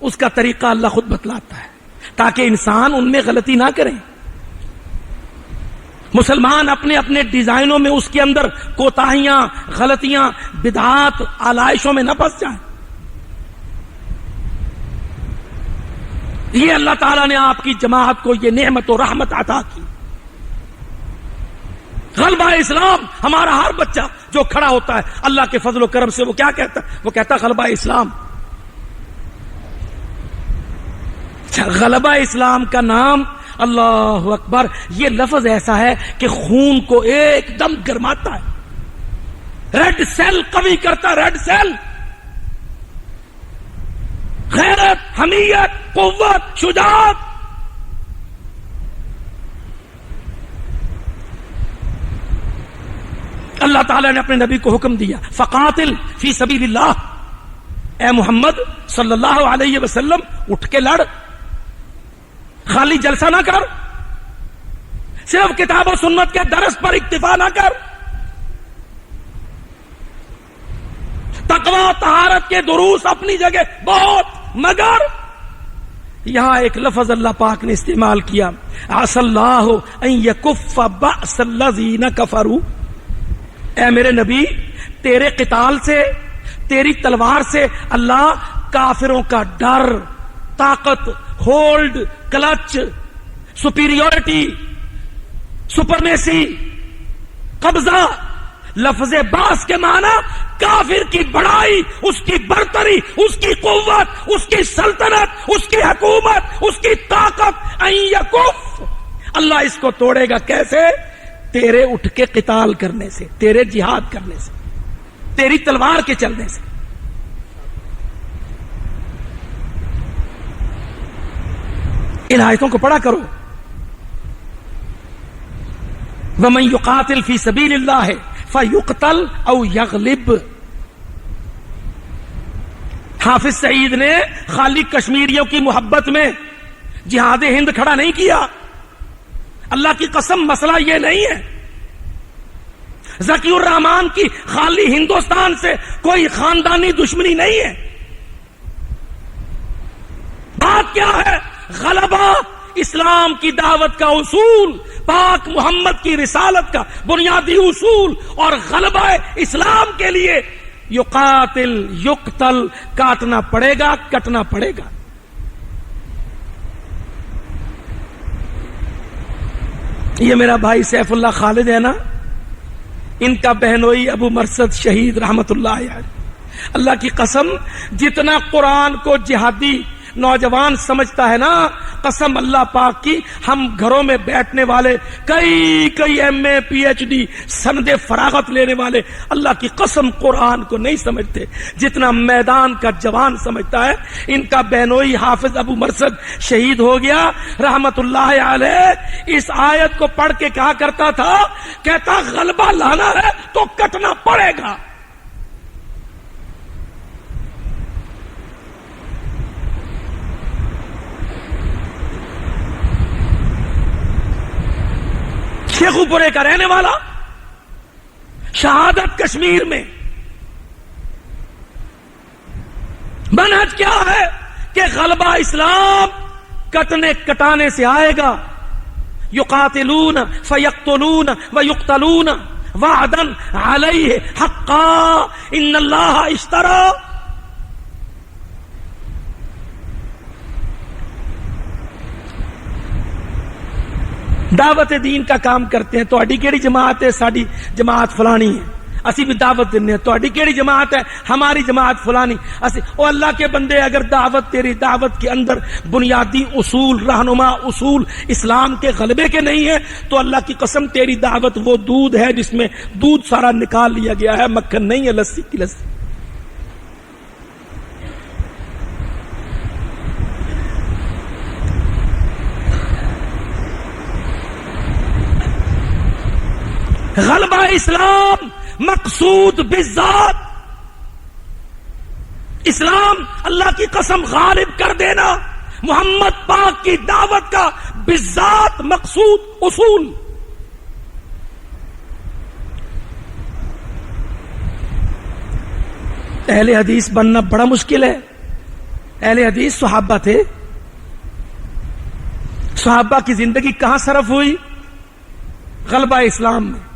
اس کا طریقہ اللہ خود بتلاتا ہے تاکہ انسان ان میں غلطی نہ کریں. مسلمان اپنے اپنے ڈیزائنوں میں اس کے اندر کوتاہیاں، غلطیاں، بدعات، آلائشوں میں نہ پھنس جائیں. یہ اللہ تعالیٰ نے آپ کی جماعت کو یہ نعمت و رحمت عطا کی. غلبہ اسلام. ہمارا ہر بچہ جو کھڑا ہوتا ہے اللہ کے فضل و کرم سے وہ کیا کہتا ہے؟ وہ کہتا ہے غلبہ اسلام. غلبہ اسلام کا نام اللہ اکبر، یہ لفظ ایسا ہے کہ خون کو ایک دم گرماتا ہے، ریڈ سیل قوی کرتا ہے. ریڈ سیل، غیرت، حمیت، قوت، شجاعت. اللہ تعالیٰ نے اپنے نبی کو حکم دیا فقاتل فی سبیل اللہ. اے محمد صلی اللہ علیہ وسلم اٹھ کے لڑ، خالی جلسہ نہ کر، صرف کتاب و سنت کے درس پر اکتفا نہ کر. تقوی طہارت کے دروس اپنی جگہ بہت، مگر یہاں ایک لفظ اللہ پاک نے استعمال کیا، عسى الله ان يكف بأس الذين كفروا. اے میرے نبی، تیرے قتال سے، تیری تلوار سے اللہ کافروں کا ڈر، طاقت، ہولڈ، کلچ، سپیریورٹی، سپرمیسی، قبضہ. لفظ باس کے معنی کافر کی بڑائی، اس کی برتری، اس کی قوت، اس کی سلطنت، اس کی حکومت، اس کی طاقت. ان یکف، اللہ اس کو توڑے گا کیسے؟ تیرے اٹھ کے قتال کرنے سے، تیرے جہاد کرنے سے، تیری تلوار کے چلنے سے. ان آیتوں کو پڑھا کرو. وَمَن يُقَاتِلْ فِي سَبِيلِ اللَّهِ فَيُقْتَلْ أَوْ يَغْلِبْ. حافظ سعید نے خالی کشمیریوں کی محبت میں جہاد ہند کھڑا نہیں کیا. اللہ کی قسم مسئلہ یہ نہیں ہے. ذکی الرحمان کی خالی ہندوستان سے کوئی خاندانی دشمنی نہیں ہے. بات کیا ہے؟ غلبہ اسلام کی دعوت کا اصول، پاک محمد کی رسالت کا بنیادی اصول. اور غلبہ اسلام کے لیے یقاتل، یقتل، کاٹنا پڑے گا، کٹنا پڑے گا. یہ میرا بھائی سیف اللہ خالد ہے نا، ان کا بہنوئی ابو مرثد شہید رحمت اللہ علیہ. اللہ کی قسم جتنا قرآن کو جہادی نوجوان سمجھتا ہے نا، قسم اللہ پاک کی، ہم گھروں میں بیٹھنے والے کئی ایم اے پی ایچ ڈی سند فراغت لینے والے اللہ کی قسم قرآن کو نہیں سمجھتے جتنا میدان کا جوان سمجھتا ہے. ان کا بہنوئی حافظ ابو مرثد شہید ہو گیا رحمت اللہ علیہ. اس آیت کو پڑھ کے کہا کرتا تھا، کہتا غلبہ لانا ہے تو کٹنا پڑے گا. شیخو پورے کا رہنے والا، شہادت کشمیر میں. منہج کیا ہے کہ غلبہ اسلام کٹنے کٹانے سے آئے گا. یقاتلون فیقتلون ویقتلون وعدا علیہ حقا ان اللہ اشترى. دعوت دین کا کام کرتے ہیں تو اڈی کیڑی جماعت ہے؟ ساری جماعت فلانی ہے. اسی بھی دعوت دینے تہاڈی کیڑی جماعت ہے؟ ہماری جماعت فلانی. او اللہ کے بندے، اگر دعوت تیری دعوت کے اندر بنیادی اصول، رہنما اصول اسلام کے غلبے کے نہیں ہے تو اللہ کی قسم تیری دعوت وہ دودھ ہے جس میں دودھ سارا نکال لیا گیا ہے، مکھن نہیں ہے، لسی کی لسی. غلبہ اسلام مقصود بالذات، اسلام اللہ کی قسم غالب کر دینا محمد پاک کی دعوت کا بالذات مقصود اصول. اہل حدیث بننا بڑا مشکل ہے. اہل حدیث صحابہ تھے. صحابہ کی زندگی کہاں صرف ہوئی؟ غلبہ اسلام میں.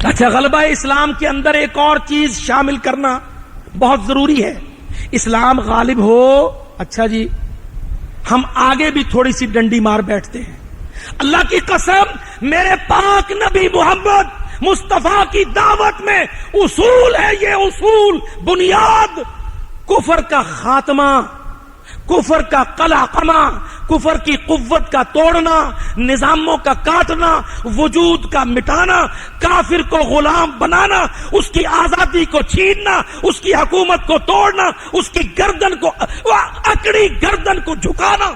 اچھا، غلبہ اسلام کے اندر ایک اور چیز شامل کرنا بہت ضروری ہے. اسلام غالب ہو، اچھا جی ہم آگے بھی تھوڑی سی ڈنڈی مار بیٹھتے ہیں. اللہ کی قسم میرے پاک نبی محمد مصطفیٰ کی دعوت میں اصول ہے. یہ اصول بنیاد کفر کا خاتمہ، کفر کا قلعقمہ، کفر کی قوت کا توڑنا، نظاموں کا کاٹنا، وجود کا مٹانا، کافر کو غلام بنانا، اس کی آزادی کو چھیننا، اس کی حکومت کو توڑنا، اس کی گردن کو، اکڑی گردن کو جھکانا.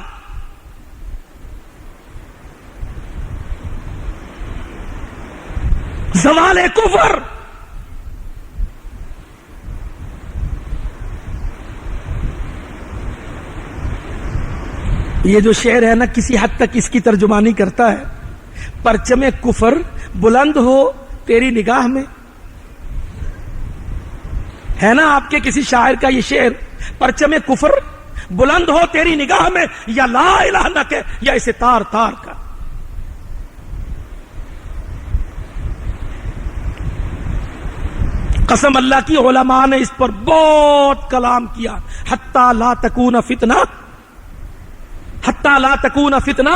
زوال کفر. یہ جو شعر ہے نا کسی حد تک اس کی ترجمانی کرتا ہے. پرچم کفر بلند ہو تیری نگاہ میں، ہے نا آپ کے کسی شاعر کا یہ شعر، پرچم کفر بلند ہو تیری نگاہ میں، یا لا الہ نہ کہ یا اسے تار تار کا. قسم اللہ کی علماء نے اس پر بہت کلام کیا. حتی لا تکون فتنہ، حتی لا تکون فتنہ،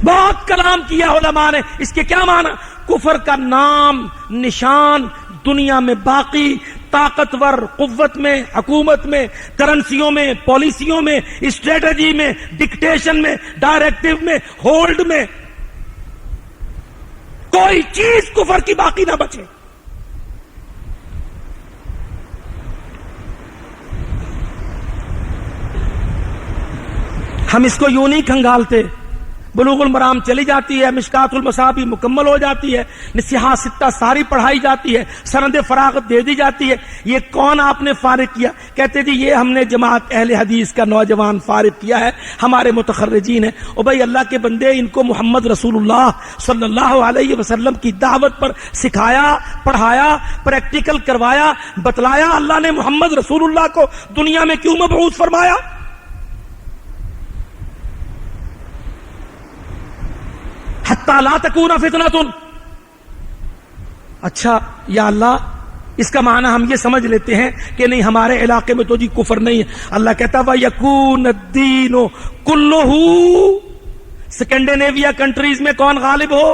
بہت کلام کیا علماء نے. اس کے کیا معنی؟ کفر کا نام نشان دنیا میں باقی، طاقتور قوت میں، حکومت میں، کرنسیوں میں، پالیسیوں میں، اسٹریٹجی میں، ڈکٹیشن میں، ڈائریکٹو میں، ہولڈ میں، کوئی چیز کفر کی باقی نہ بچے. ہم اس کو یوں نہیں کھنگالتے. بلوغ المرام چلی جاتی ہے، مشکات المصابیح مکمل ہو جاتی ہے، نصیحہ ستہ ساری پڑھائی جاتی ہے، سند فراغت دے دی جاتی ہے. یہ کون آپ نے فارغ کیا؟ کہتے جی یہ ہم نے جماعت اہل حدیث کا نوجوان فارغ کیا ہے، ہمارے متخرجین ہیں. او بھائی اللہ کے بندے، ان کو محمد رسول اللہ صلی اللہ علیہ وسلم کی دعوت پر سکھایا، پڑھایا، پریکٹیکل کروایا، بتلایا. اللہ نے محمد رسول اللہ کو دنیا میں کیوں مبعوث فرمایا؟ حتی لا تکون فتنۃ. اچھا یا اللہ اس کا معنی ہم یہ سمجھ لیتے ہیں کہ نہیں ہمارے علاقے میں تو جی کفر نہیں ہے. اللہ کہتا وَيَكُونَ الدِّينُ كُلُّهُ. سکینڈینیویا کنٹریز میں کون غالب ہو؟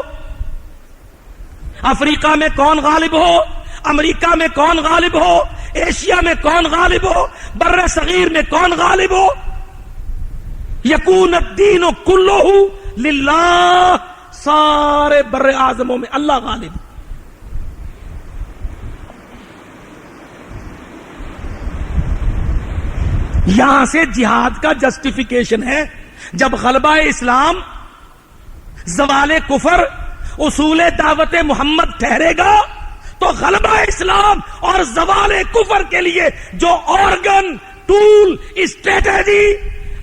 افریقہ میں کون غالب ہو؟ امریکہ میں کون غالب ہو؟ ایشیا میں کون غالب ہو؟ بر صغیر میں کون غالب ہو؟ يَكُونَ الدِّينُ كُلُّهُ لِلَّهِ. سارے بر اعظموں میں اللہ غالب. یہاں سے جہاد کا جسٹیفیکیشن ہے. جب غلبہ اسلام، زوال کفر اصول دعوت محمد ٹھہرے گا تو غلبہ اسلام اور زوال کفر کے لیے جو آرگن، ٹول، اسٹریٹجی،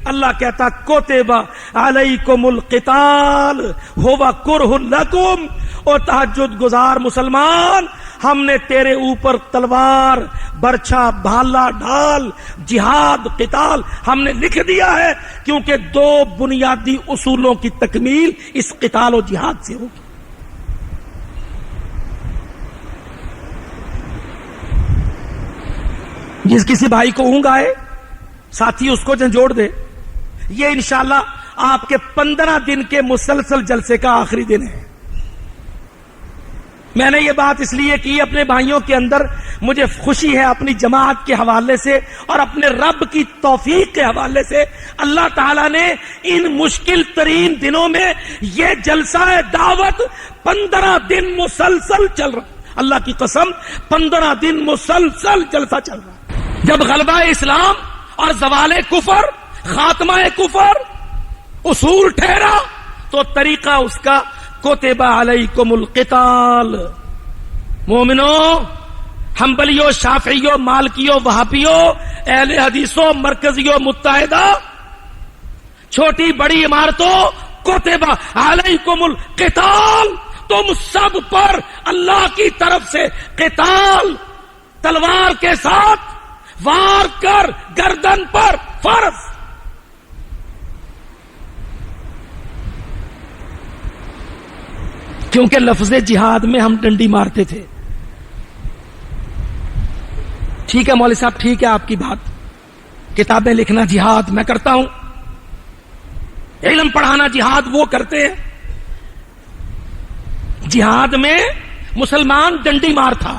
اللہ کہتا کتب علیکم القتال ہوا کرہ لکم. اور تہجد گزار مسلمان، ہم نے تیرے اوپر تلوار، برچھا، بھالا، ڈھال، جہاد، قتال ہم نے لکھ دیا ہے، کیونکہ دو بنیادی اصولوں کی تکمیل اس قتال و جہاد سے ہوگی. جس کسی بھائی کو اونگ آئے، ساتھی اس کو جھنجھوڑ دے یہ انشاءاللہ آپ کے 15 دن کے مسلسل جلسے کا آخری دن ہے. میں نے یہ بات اس لیے کی اپنے بھائیوں کے اندر مجھے خوشی ہے اپنی جماعت کے حوالے سے اور اپنے رب کی توفیق کے حوالے سے. اللہ تعالیٰ نے ان مشکل ترین دنوں میں یہ جلسہ دعوت 15 دن مسلسل چل رہا. اللہ کی قسم 15 دن مسلسل جلسہ چل رہا. جب غلبہ اسلام اور زوال کفر، خاتمہ کفر اصول ٹھہرا تو طریقہ اس کا کتب علیکم القتال. مومنوں، حنبلیوں، شافعیوں، مالکیوں، وہابیوں، اہل حدیثوں، مرکزیوں، متحدہ، چھوٹی بڑی عمارتوں، کتب علیکم القتال. تم سب پر اللہ کی طرف سے قتال، تلوار کے ساتھ وار کر گردن پر فرض. کیونکہ لفظ جہاد میں ہم ڈنڈی مارتے تھے. ٹھیک ہے مولوی صاحب، ٹھیک ہے آپ کی بات، کتابیں لکھنا جہاد میں کرتا ہوں، علم پڑھانا جہاد وہ کرتے ہیں. جہاد میں مسلمان ڈنڈی مار تھا.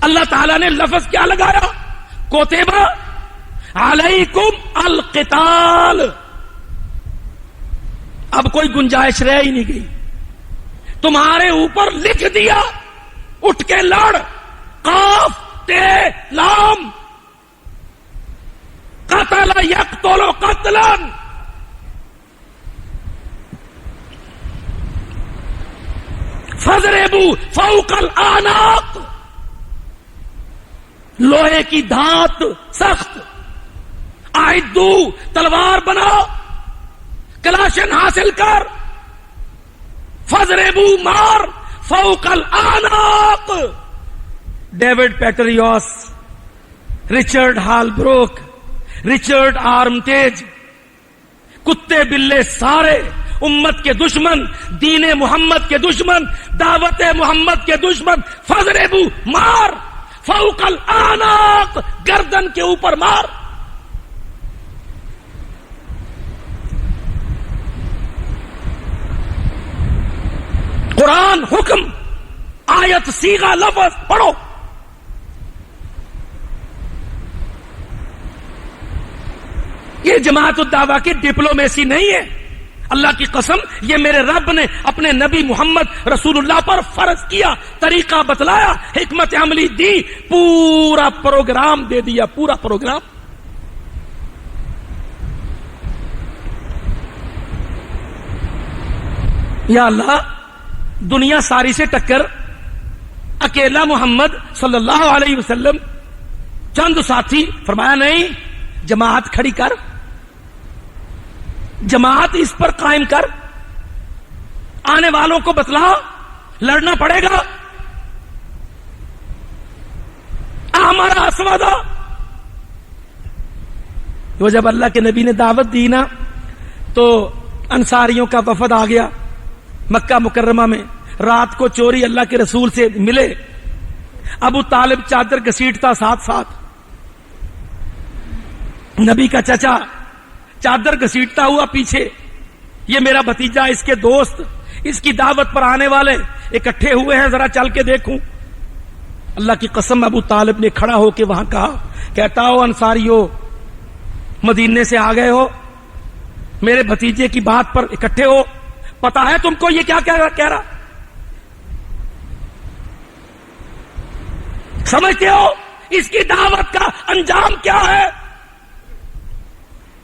اللہ تعالیٰ نے لفظ کیا لگایا؟ کتب علیکم القتال. اب کوئی گنجائش رہ ہی نہیں گئی. تمہارے اوپر لکھ دیا، اٹھ کے لڑ. قاف تے لام، قتل یقتل قتلا. فضربوا فوق الاعناق. لوہے کی دھات سخت. اعدو، تلوار بناؤ، کلاشن حاصل کر. فضربوا، مار. فوق الاعناق. David Petraeus, Richard Holbrooke, Richard Armitage, کتے بلے سارے امت کے دشمن، دین محمد کے دشمن، دعوت محمد کے دشمن. فضربوا، مار. فوق الاعناق، گردن کے اوپر مار. قرآن حکم، آیت صیغہ لفظ پڑھو. یہ جماعت الدعوہ کی ڈپلومیسی نہیں ہے. اللہ کی قسم یہ میرے رب نے اپنے نبی محمد رسول اللہ پر فرض کیا، طریقہ بتلایا، حکمت عملی دی، پورا پروگرام دے دیا، پورا پروگرام. یا اللہ، دنیا ساری سے ٹکر، اکیلا محمد صلی اللہ علیہ وسلم، چند ساتھی. فرمایا نہیں، جماعت کھڑی کر، جماعت اس پر قائم کر. آنے والوں کو بتلا، لڑنا پڑے گا. ہمارا اسودا. وہ جب اللہ کے نبی نے دعوت دی نا تو انصاریوں کا وفد آ گیا مکہ مکرمہ میں. رات کو چوری اللہ کے رسول سے ملے. ابو طالب چادر گھسیٹتا ساتھ ساتھ. نبی کا چچا چادر گھسیٹتا ہوا پیچھے. یہ میرا بھتیجا، اس کے دوست، اس کی دعوت پر آنے والے اکٹھے ہوئے ہیں، ذرا چل کے دیکھوں. اللہ کی قسم ابو طالب نے کھڑا ہو کے وہاں کہا، کہتا ہو انصاریو، مدینے سے آ گئے ہو، میرے بھتیجے کی بات پر اکٹھے ہو، پتا ہے تم کو یہ کیا کہہ رہا؟ سمجھتے ہو اس کی دعوت کا انجام کیا ہے؟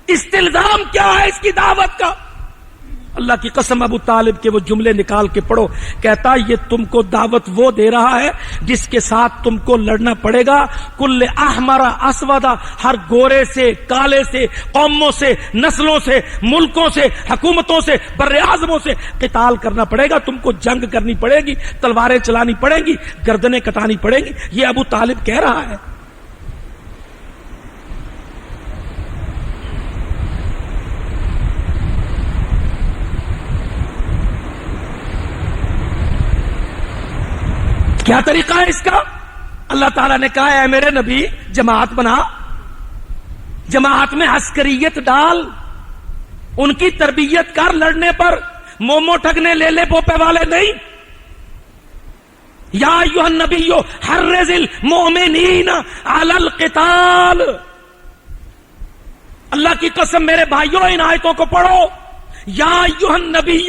استلزام کیا ہے اس کی دعوت کا؟ اللہ کی قسم ابو طالب کے وہ جملے نکال کے پڑھو. کہتا یہ تم کو دعوت وہ دے رہا ہے جس کے ساتھ تم کو لڑنا پڑے گا. کل احمر اسودا، ہر گورے سے، کالے سے، قوموں سے، نسلوں سے، ملکوں سے، حکومتوں سے، بر اعظموں سے قتال کرنا پڑے گا. تم کو جنگ کرنی پڑے گی، تلواریں چلانی پڑیں گی، گردنیں کٹانی پڑیں گی. یہ ابو طالب کہہ رہا ہے. کیا طریقہ ہے اس کا؟ اللہ تعالیٰ نے کہا اے میرے نبی جماعت بنا، جماعت میں عسکریت ڈال، ان کی تربیت کر، لڑنے پر مومو ٹھگنے لے لے پوپے والے نہیں. یا ایھا النبی حرض المؤمنین علی القتال. اللہ کی قسم میرے بھائیوں ان آیتوں کو پڑھو. یا ایھا النبی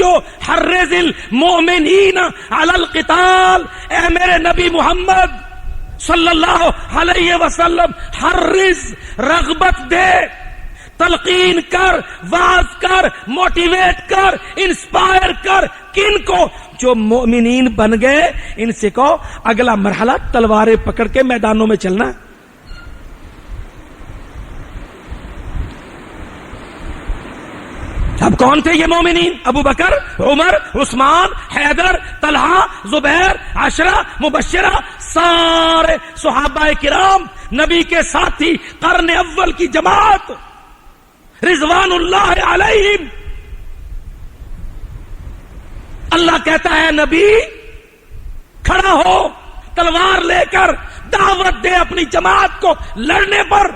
حرض المؤمنین علی القتال. اے میرے نبی محمد صلی اللہ علیہ وسلم، حرض رغبت دے، تلقین کر، واعظ کر، موٹیویٹ کر، انسپائر کر. کن کو؟ جو مومنین بن گئے ان سے کہو اگلا مرحلہ تلواریں پکڑ کے میدانوں میں چلنا. اب کون تھے یہ مومنین؟ ابو بکر، عمر، عثمان، حیدر، طلحہ، زبیر، عشرہ مبشرہ، سارے صحابہ کرام، نبی کے ساتھی، قرن اول کی جماعت رضوان اللہ علیہم. اللہ کہتا ہے نبی کھڑا ہو، تلوار لے کر دعوت دے اپنی جماعت کو لڑنے پر.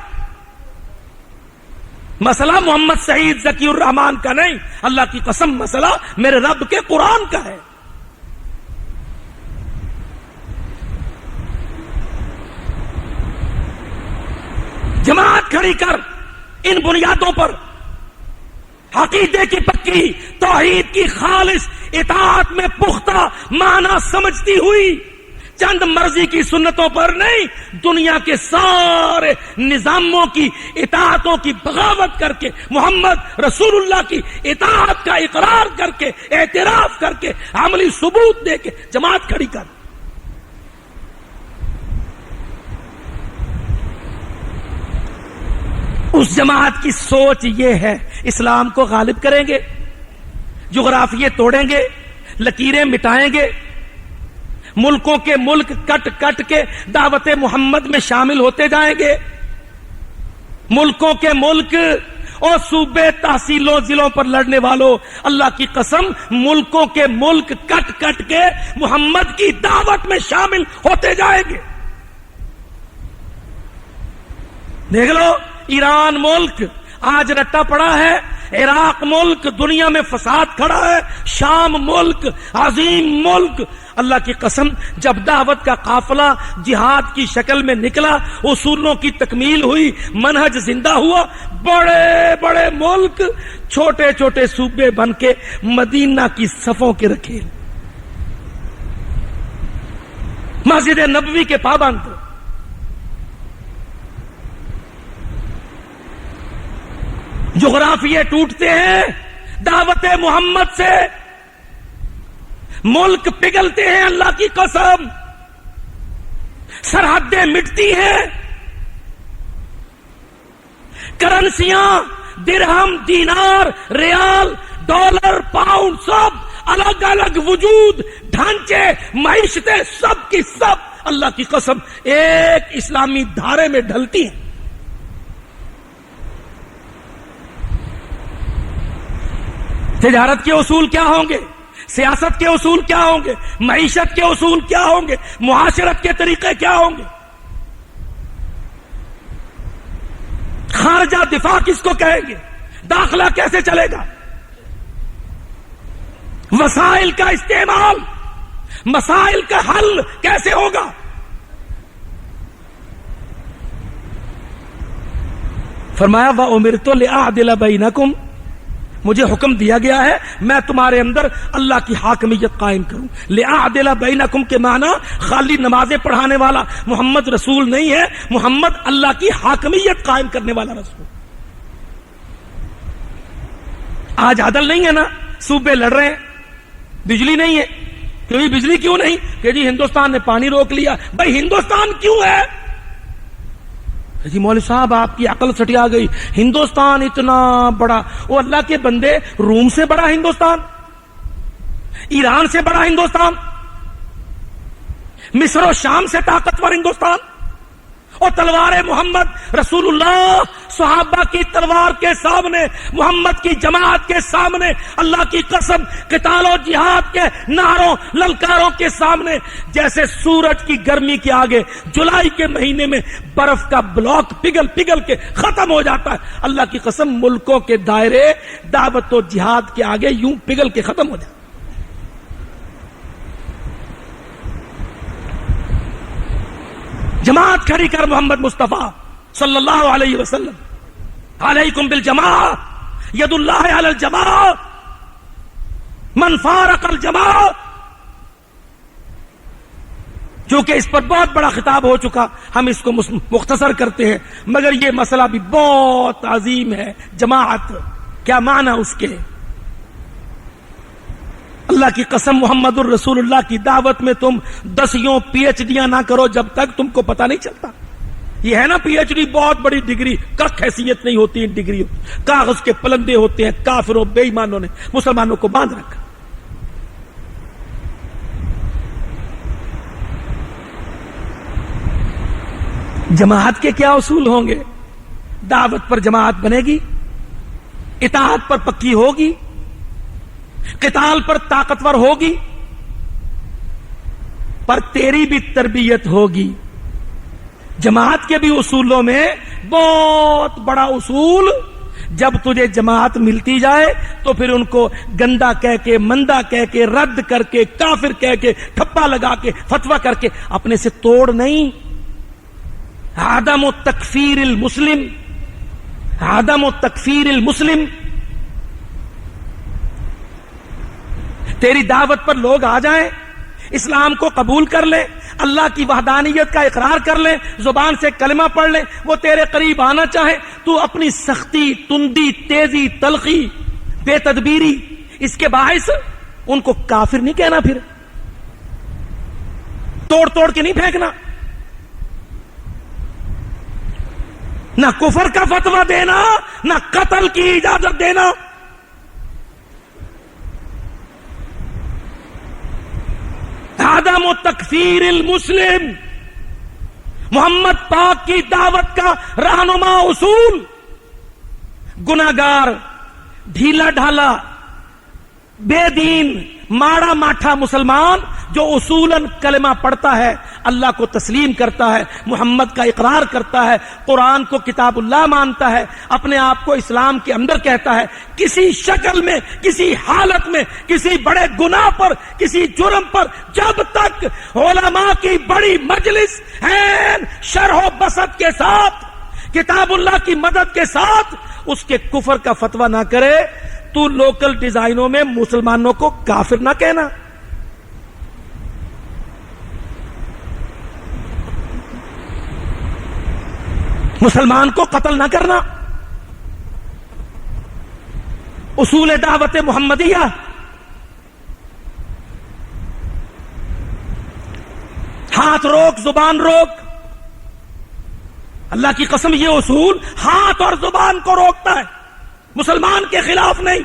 مسئلہ محمد سعید ذکی الرحمان کا نہیں، اللہ کی قسم مسئلہ میرے رب کے قرآن کا ہے. جماعت کھڑی کر ان بنیادوں پر، عقیدے کی پکی، توحید کی خالص اطاعت میں پختہ معنی سمجھتی ہوئی، چند مرضی کی سنتوں پر نہیں، دنیا کے سارے نظاموں کی اطاعتوں کی بغاوت کر کے، محمد رسول اللہ کی اطاعت کا اقرار کر کے، اعتراف کر کے، عملی ثبوت دے کے جماعت کھڑی کر. اس جماعت کی سوچ یہ ہے اسلام کو غالب کریں گے، جغرافیے توڑیں گے، لکیریں مٹائیں گے، ملکوں کے ملک کٹ کٹ کے دعوت محمد میں شامل ہوتے جائیں گے، ملکوں کے ملک اور صوبے تحصیلوں ضلعوں پر لڑنے والوں، اللہ کی قسم ملکوں کے ملک کٹ کٹ کے محمد کی دعوت میں شامل ہوتے جائیں گے. دیکھ لو ایران ملک آج رٹا پڑا ہے، عراق ملک دنیا میں فساد کھڑا ہے، شام ملک عظیم ملک. اللہ کی قسم جب دعوت کا قافلہ جہاد کی شکل میں نکلا، اصولوں کی تکمیل ہوئی، منہج زندہ ہوا، بڑے بڑے ملک چھوٹے چھوٹے صوبے بن کے مدینہ کی صفوں کے رکھے، مسجد نبوی کے پابند. جغرافیے ٹوٹتے ہیں دعوت محمد سے، ملک پگھلتے ہیں اللہ کی قسم، سرحدیں مٹتی ہیں، کرنسیاں درہم، دینار، ریال، ڈالر، پاؤنڈ سب الگ الگ وجود، ڈھانچے، معیشتیں سب کی سب اللہ کی قسم ایک اسلامی دھارے میں ڈھلتی ہیں. تجارت کے اصول کیا ہوں گے، سیاست کے اصول کیا ہوں گے، معیشت کے اصول کیا ہوں گے، معاشرت کے طریقے کیا ہوں گے، خارجہ دفاع کس کو کہیں گے، داخلہ کیسے چلے گا، وسائل کا استعمال، مسائل کا حل کیسے ہوگا. فرمایا وَأُمِرْتُ لِأَعْدِلَ بَيْنَكُمْ، مجھے حکم دیا گیا ہے میں تمہارے اندر اللہ کی حاکمیت قائم کروں. لِأَعْدِلَ بَيْنَكُمْ کے معنی خالی نمازیں پڑھانے والا محمد رسول نہیں ہے، محمد اللہ کی حاکمیت قائم کرنے والا رسول. آج عدل نہیں ہے نا، صوبے لڑ رہے ہیں، بجلی نہیں ہے، کیونکہ بجلی کیوں نہیں کہ جی ہندوستان نے پانی روک لیا. بھائی ہندوستان کیوں ہے؟ جی مولوی صاحب آپ کی عقل سٹیا گئی، ہندوستان اتنا بڑا، وہ اللہ کے بندے روم سے بڑا ہندوستان، ایران سے بڑا ہندوستان، مصر و شام سے طاقتور ہندوستان، اور تلوار محمد رسول اللہ صحابہ کی تلوار کے سامنے، محمد کی جماعت کے سامنے، اللہ کی قسم قتال و جہاد کے نعروں للکاروں کے سامنے جیسے سورج کی گرمی کے آگے جولائی کے مہینے میں برف کا بلاک پگھل پگھل کے ختم ہو جاتا ہے، اللہ کی قسم ملکوں کے دائرے دعوت و جہاد کے آگے یوں پگھل کے ختم ہو جاتے. جماعت کھڑی کر محمد مصطفیٰ صلی اللہ علیہ وسلم، علیکم بالجماع ید اللہ علی الجماع من فارق الجماع. چونکہ اس پر بہت بڑا خطاب ہو چکا، ہم اس کو مختصر کرتے ہیں، مگر یہ مسئلہ بھی بہت عظیم ہے. جماعت کیا معنی اس کے؟ اللہ کی قسم محمد الرسول اللہ کی دعوت میں تم 10 پی ایچ ڈیاں نہ کرو جب تک تم کو پتہ نہیں چلتا. یہ ہے نا پی ایچ ڈی بہت بڑی ڈگری، کک حیثیت نہیں ہوتی ان ڈگری، کاغذ کے پلندے ہوتے ہیں. کافروں بے ایمانوں نے مسلمانوں کو باندھ رکھا. جماعت کے کیا اصول ہوں گے؟ دعوت پر جماعت بنے گی، اطاعت پر پکی ہوگی، قتال پر طاقتور ہوگی، پر تیری بھی تربیت ہوگی. جماعت کے بھی اصولوں میں بہت بڑا اصول، جب تجھے جماعت ملتی جائے تو پھر ان کو گندا کہہ کے، مندا کہہ کے، رد کر کے، کافر کہہ کے، ٹھپا لگا کے، فتویٰ کر کے اپنے سے توڑ نہیں. عدم تکفیر المسلم، عدم تکفیر المسلم. تیری دعوت پر لوگ آ جائیں، اسلام کو قبول کر لیں، اللہ کی وحدانیت کا اقرار کر لیں، زبان سے کلمہ پڑھ لیں، وہ تیرے قریب آنا چاہیں، تو اپنی سختی، تندی، تیزی، تلخی، بے تدبیری اس کے باعث ان کو کافر نہیں کہنا، پھر توڑ توڑ کے نہیں پھینکنا، نہ کفر کا فتویٰ دینا، نہ قتل کی اجازت دینا. عدم تکفیر المسلم محمد پاک کی دعوت کا رہنما اصول. گناہگار، ڈھیلا ڈھالا، بے دین، ماڑا ماٹھا مسلمان جو اصولاً کلمہ پڑھتا ہے، اللہ کو تسلیم کرتا ہے، محمد کا اقرار کرتا ہے، قرآن کو کتاب اللہ مانتا ہے، اپنے آپ کو اسلام کے اندر کہتا ہے، کسی شکل میں، کسی حالت میں، کسی بڑے گناہ پر، کسی جرم پر جب تک علماء کی بڑی مجلس ہے شرح و بسط کے ساتھ، کتاب اللہ کی مدد کے ساتھ اس کے کفر کا فتویٰ نہ کرے، تو لوکل ڈیزائنوں میں مسلمانوں کو کافر نہ کہنا. مسلمان کو قتل نہ کرنا. اصول دعوت محمدیہ. ہاتھ روک، زبان روک. اللہ کی قسم یہ اصول ہاتھ اور زبان کو روکتا ہے، مسلمان کے خلاف نہیں.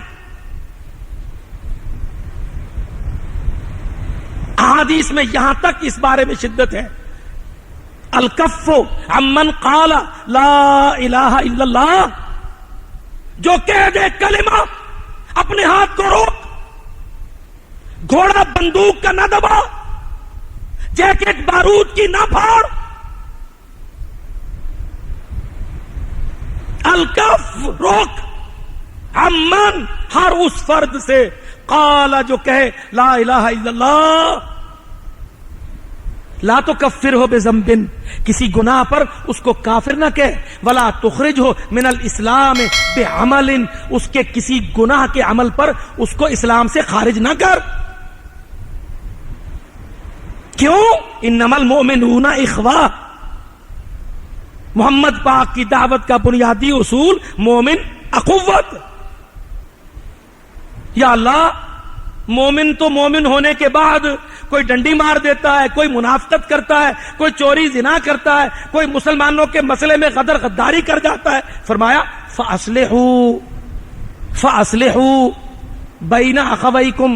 احادیث میں یہاں تک اس بارے میں شدت ہے، الکف عمن قال لا الہ الا اللہ، جو کہہ دے کلمہ اپنے ہاتھ کو روک، گھوڑا بندوق کا نہ دبا، جیکٹ بارود کی نہ پھاڑ. الکف روک، عمن ہر اس فرد سے، قال جو کہے لا الہ الا اللہ. لا تکفر ہو بذنب، کسی گناہ پر اس کو کافر نہ کہے، ولا تخرج ہو من الاسلام بعمل، اس کے کسی گناہ کے عمل پر اس کو اسلام سے خارج نہ کر. کیوں؟ انما المؤمنون اخوہ. محمد پاک کی دعوت کا بنیادی اصول مومن اخوت. یا اللہ، مومن تو مومن ہونے کے بعد کوئی ڈنڈی مار دیتا ہے، کوئی منافقت کرتا ہے، کوئی چوری زنا کرتا ہے، کوئی مسلمانوں کے مسئلے میں غدر غداری کر جاتا ہے. فرمایا فَأَصْلِحُوا بَيْنَ أَخَوَيْكُمْ.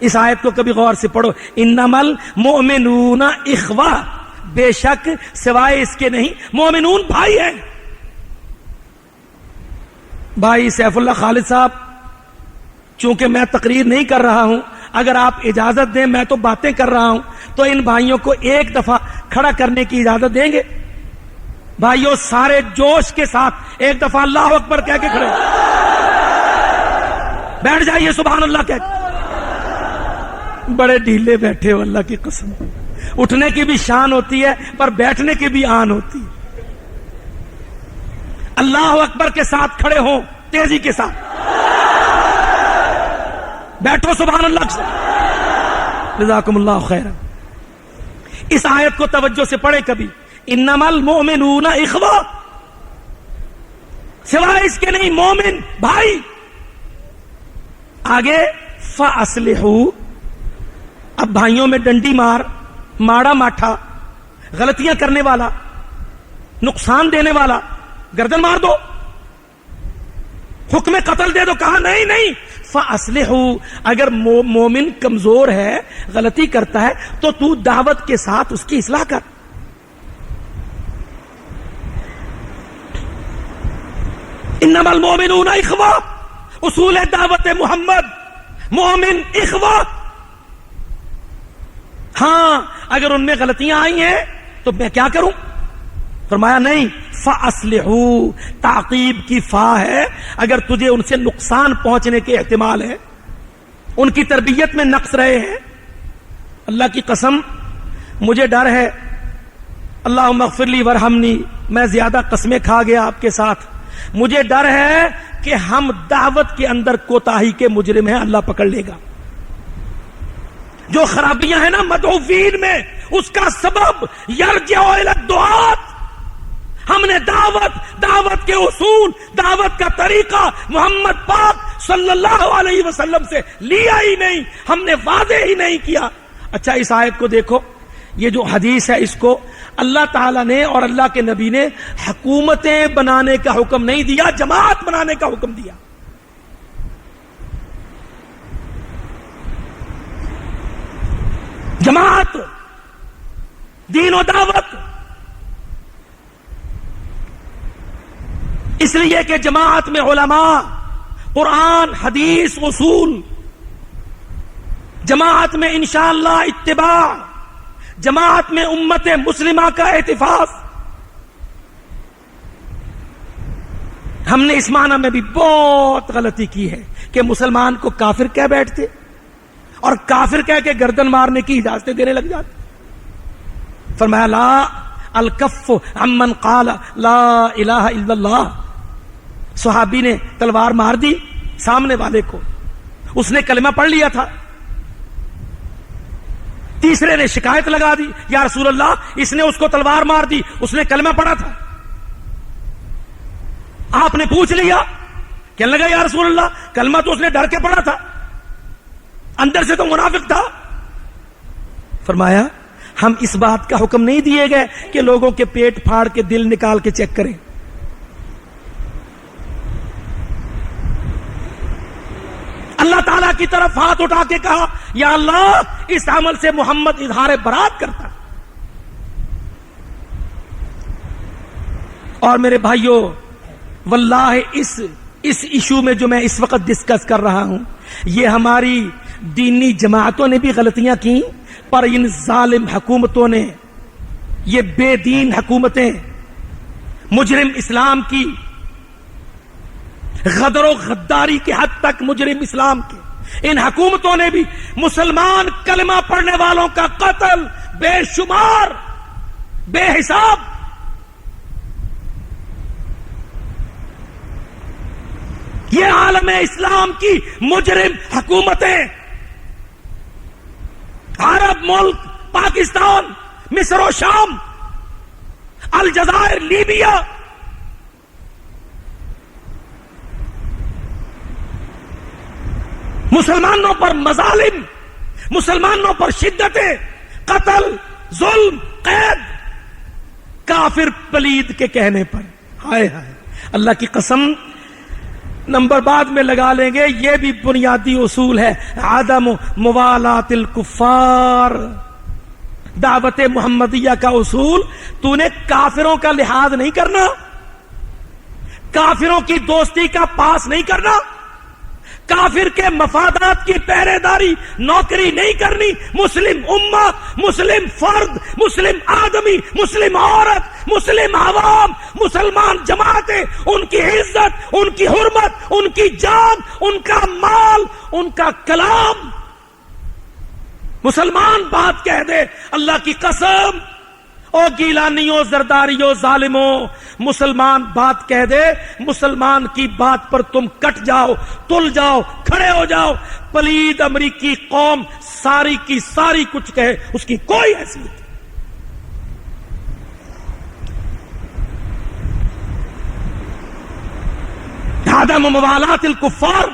اس آیت کو کبھی غور سے پڑھو. انما المؤمنون اخوہ، بے شک سوائے اس کے نہیں مومنون بھائی ہیں. بھائی سیف اللہ خالد صاحب، چونکہ میں تقریر نہیں کر رہا ہوں، اگر آپ اجازت دیں میں تو باتیں کر رہا ہوں، تو ان بھائیوں کو ایک دفعہ کھڑا کرنے کی اجازت دیں گے؟ بھائیوں سارے جوش کے ساتھ ایک دفعہ اللہ اکبر کہہ کے کھڑے بیٹھ جائیے، سبحان اللہ کہہ کے. بڑے ڈھیلے بیٹھے ہو، اللہ کی قسم. اٹھنے کی بھی شان ہوتی ہے پر بیٹھنے کی بھی آن ہوتی ہے. اللہ اکبر کے ساتھ کھڑے ہوں، تیزی کے ساتھ بیٹھو، سبحان اللہ. جزاکم اللہ خیر. اس آیت کو توجہ سے پڑھے کبھی. انما المؤمنون اخوہ، سوائے اس کے نہیں مومن بھائی. آگے فاصلحوا، اب بھائیوں میں ڈنڈی مار، ماڑا ماٹھا، غلطیاں کرنے والا، نقصان دینے والا گردن مار دو، حکم قتل دے دو. کہا نہیں نہیں، فاصلحوا، اگر مومن کمزور ہے، غلطی کرتا ہے تو تو دعوت کے ساتھ اس کی اصلاح کر. انما المؤمنون اخوہ، اصول دعوت محمد، مومن اخوہ. ہاں اگر ان میں غلطیاں آئی ہیں تو میں کیا کروں؟ فرمایا نہیں، فاصلحوا، تعقیب کی فا ہے. اگر تجھے ان سے نقصان پہنچنے کے احتمال ہے، ان کی تربیت میں نقص رہے ہیں، اللہ کی قسم مجھے ڈر ہے، اللہم اغفر لی ورحمنی، میں زیادہ قسمیں کھا گیا آپ کے ساتھ. مجھے ڈر ہے کہ ہم دعوت کے اندر کوتاہی کے مجرم ہیں، اللہ پکڑ لے گا. جو خرابیاں ہیں نا مدعوین میں، اس کا سبب یرجع الی الدعاۃ. ہم نے دعوت کے اصول، دعوت کا طریقہ محمد پاک صلی اللہ علیہ وسلم سے لیا ہی نہیں، ہم نے واضح ہی نہیں کیا. اچھا اس آیت کو دیکھو، یہ جو حدیث ہے اس کو اللہ تعالیٰ نے اور اللہ کے نبی نے حکومتیں بنانے کا حکم نہیں دیا، جماعت بنانے کا حکم دیا. جماعت، دین و دعوت. اس لیے کہ جماعت میں علماء، قرآن، حدیث، اصول، جماعت میں انشاءاللہ اتباع، جماعت میں امت مسلمہ کا احتفاظ. ہم نے اس معنی میں بھی بہت غلطی کی ہے کہ مسلمان کو کافر کہہ بیٹھتے اور کافر کہہ کے گردن مارنے کی اجازتیں دینے لگ جاتے. فرمایا لا الکف عمن قال لا الہ الا اللہ. صحابی نے تلوار مار دی سامنے والے کو، اس نے کلمہ پڑھ لیا تھا. تیسرے نے شکایت لگا دی، یا رسول اللہ اس نے اس کو تلوار مار دی، اس نے کلمہ پڑھا تھا. آپ نے پوچھ لیا، کہنے لگا یا رسول اللہ کلمہ تو اس نے ڈر کے پڑھا تھا، اندر سے تو منافق تھا. فرمایا ہم اس بات کا حکم نہیں دیے گئے کہ لوگوں کے پیٹ پھاڑ کے دل نکال کے چیک کریں. اللہ تعالیٰ کی طرف ہاتھ اٹھا کے کہا یا اللہ اس عمل سے محمد اظہار برات کرتا. اور میرے بھائیوں واللہ اس ایشو میں جو میں اس وقت ڈسکس کر رہا ہوں، یہ ہماری دینی جماعتوں نے بھی غلطیاں کی، پر ان ظالم حکومتوں نے، یہ بے دین حکومتیں، مجرم اسلام کی، غدر و غداری کے حد تک مجرم اسلام کے، ان حکومتوں نے بھی مسلمان کلمہ پڑھنے والوں کا قتل بے شمار، بے حساب. یہ عالم اسلام کی مجرم حکومتیں، عرب ملک، پاکستان، مصر و شام، الجزائر، لیبیا، مسلمانوں پر مظالم، مسلمانوں پر شدتیں، قتل، ظلم، قید، کافر پلید کے کہنے پر. ہائے ہائے، اللہ کی قسم نمبر بعد میں لگا لیں گے، یہ بھی بنیادی اصول ہے عدم موالات الکفار. دعوت محمدیہ کا اصول، تو نے کافروں کا لحاظ نہیں کرنا، کافروں کی دوستی کا پاس نہیں کرنا، کافر کے مفادات کی پہرے داری نوکری نہیں کرنی۔ مسلم امہ، مسلم فرد، مسلم آدمی، مسلم عورت، مسلم عوام، مسلمان جماعتیں، ان کی عزت، ان کی حرمت، ان کی جان، ان کا مال، ان کا کلام، مسلمان بات کہہ دے اللہ کی قسم، او گیلانیوں، زرداریوں، ظالموں، مسلمان بات کہہ دے، مسلمان کی بات پر تم کٹ جاؤ، تل جاؤ، کھڑے ہو جاؤ، پلید امریکی قوم ساری کی ساری کچھ کہے، اس کی کوئی حیثیت نہیں۔ عدم موالات الکفار،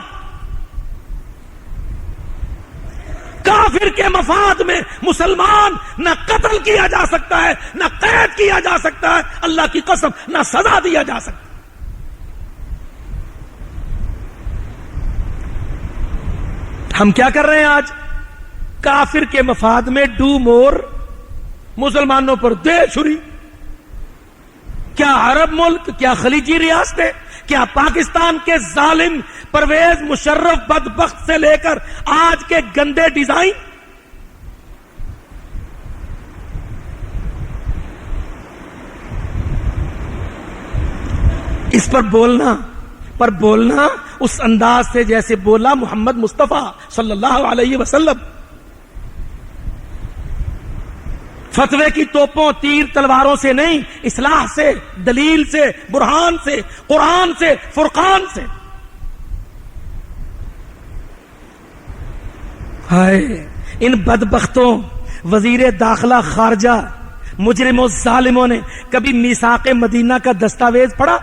کافر کے مفاد میں مسلمان نہ قتل کیا جا سکتا ہے، نہ قید کیا جا سکتا ہے، اللہ کی قسم نہ سزا دیا جا سکتا۔ ہم کیا کر رہے ہیں آج؟ کافر کے مفاد میں ڈو مور، مسلمانوں پر دے چھری۔ کیا عرب ملک، کیا خلیجی ریاستیں، کیا پاکستان کے ظالم پرویز مشرف بدبخت سے لے کر آج کے گندے ڈیزائن، اس پر بولنا اس انداز سے جیسے بولا محمد مصطفیٰ صلی اللہ علیہ وسلم، فتوے کی توپوں تیر تلواروں سے نہیں، اصلاح سے، دلیل سے، برہان سے، قرآن سے، فرقان سے۔ ہائے ان بدبختوں وزیر داخلہ خارجہ مجرموں ظالموں نے کبھی میثاق مدینہ کا دستاویز پڑھا؟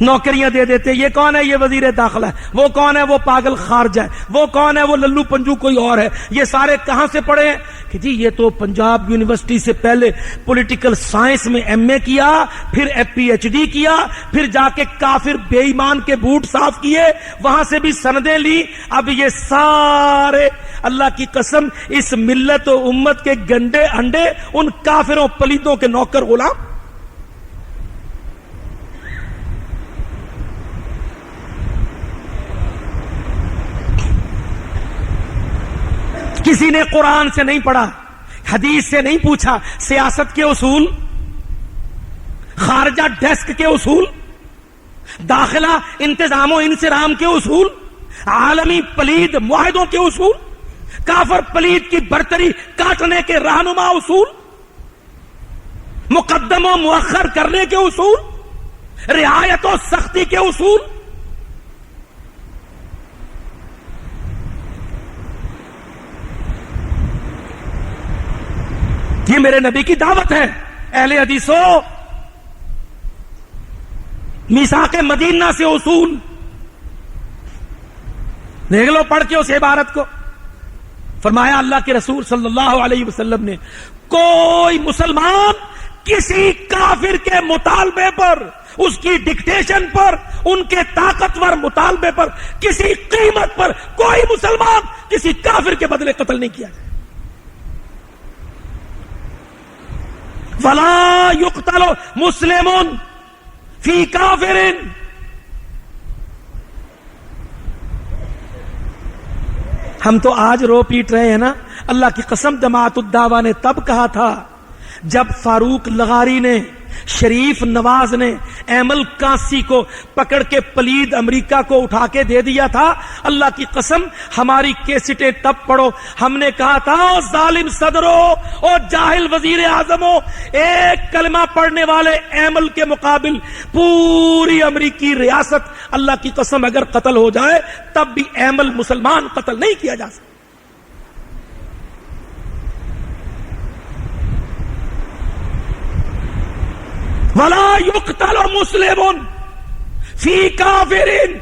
نوکریاں دے دیتے، یہ کون ہے؟ یہ وزیر داخلہ ہے۔ وہ کون ہے؟ وہ پاگل خارجہ ہے۔ وہ کون ہے؟ وہ للو پنجو کوئی اور ہے۔ یہ سارے کہاں سے پڑھے ہیں؟ کہ جی یہ تو پنجاب یونیورسٹی سے پہلے پولیٹیکل سائنس میں ایم اے کیا، پھر پی ایچ ڈی کیا، پھر جا کے کافر بے ایمان کے بوٹ صاف کیے، وہاں سے بھی سندیں لی۔ اب یہ سارے اللہ کی قسم اس ملت و امت کے گنڈے انڈے ان کافروں پلیتوں کے نوکر غلام۔ کسی نے قرآن سے نہیں پڑھا، حدیث سے نہیں پوچھا، سیاست کے اصول، خارجہ ڈیسک کے اصول، داخلہ انتظام و انصرام کے اصول، عالمی پلید معاہدوں کے اصول، کافر پلید کی برتری کاٹنے کے رہنما اصول، مقدم و مؤخر کرنے کے اصول، رعایت و سختی کے اصول۔ یہ میرے نبی کی دعوت ہے۔ اہل حدیثو، میثاق مدینہ سے اصول دیکھ لو پڑھ کے اس عبارت کو۔ فرمایا اللہ کے رسول صلی اللہ علیہ وسلم نے، کوئی مسلمان کسی کافر کے مطالبے پر، اس کی ڈکٹیشن پر، ان کے طاقتور مطالبے پر، کسی قیمت پر کوئی مسلمان کسی کافر کے بدلے قتل نہیں کیا جائے۔ وَلَا يُقْتَلُ مُسْلِمٌ فِي كَافِرٍ۔ ہم تو آج رو پیٹ رہے ہیں نا۔ اللہ کی قسم جماعت الدعویٰ نے تب کہا تھا جب فاروق لغاری نے، شریف نواز نے ایمل کانسی کو پکڑ کے پلید امریکہ کو اٹھا کے دے دیا تھا۔ اللہ کی قسم ہماری کیسٹیں تب پڑھو، ہم نے کہا تھا او ظالم صدرو، او جاہل وزیر اعظمو، ایک کلمہ پڑھنے والے ایمل کے مقابل پوری امریکی ریاست اللہ کی قسم اگر قتل ہو جائے تب بھی ایمل مسلمان قتل نہیں کیا جا سکتا۔ وَلَا يُقْتَلُ مُسْلِمٌ فِي كَافِرٍ۔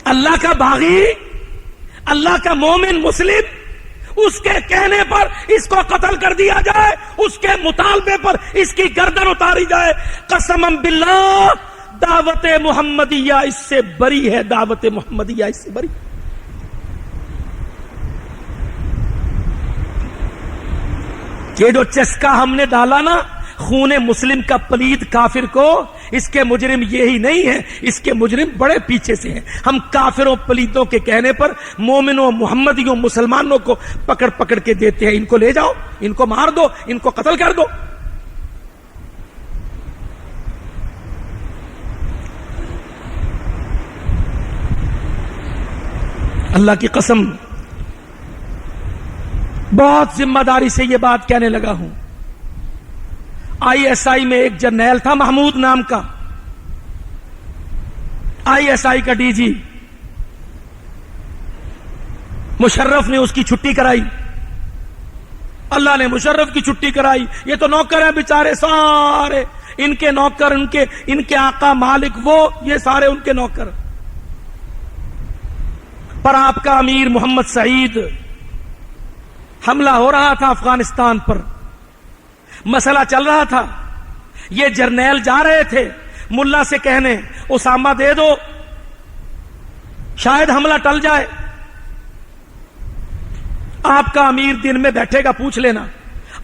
اللہ کا باغی، اللہ کا مومن مسلم، اس کے کہنے پر اس کو قتل کر دیا جائے، اس کے مطالبے پر اس کی گردن اتاری جائے، قسماً باللہ دعوت محمدیہ اس سے بری ہے، دعوت محمدیہ اس سے بری۔ یہ جو چسکا ہم نے ڈالا نا خون مسلم کا پلید کافر کو، اس کے مجرم یہی نہیں ہے، اس کے مجرم بڑے پیچھے سے ہیں۔ ہم کافروں پلیدوں کے کہنے پر مومنوں محمدیوں مسلمانوں کو پکڑ پکڑ کے دیتے ہیں، ان کو لے جاؤ، ان کو مار دو، ان کو قتل کر دو۔ اللہ کی قسم بہت ذمہ داری سے یہ بات کہنے لگا ہوں۔ آئی ایس آئی میں ایک جرنیل تھا محمود نام کا، آئی ایس آئی کا ڈی جی، مشرف نے اس کی چھٹی کرائی، اللہ نے مشرف کی چھٹی کرائی۔ یہ تو نوکر ہیں بیچارے سارے، ان کے نوکر، ان کے آقا مالک وہ، یہ سارے ان کے نوکر۔ پر آپ کا امیر محمد سعید، حملہ ہو رہا تھا افغانستان پر، مسئلہ چل رہا تھا، یہ جرنیل جا رہے تھے ملا سے کہنے اسامہ دے دو شاید حملہ ٹل جائے۔ آپ کا امیر دن میں بیٹھے گا، پوچھ لینا،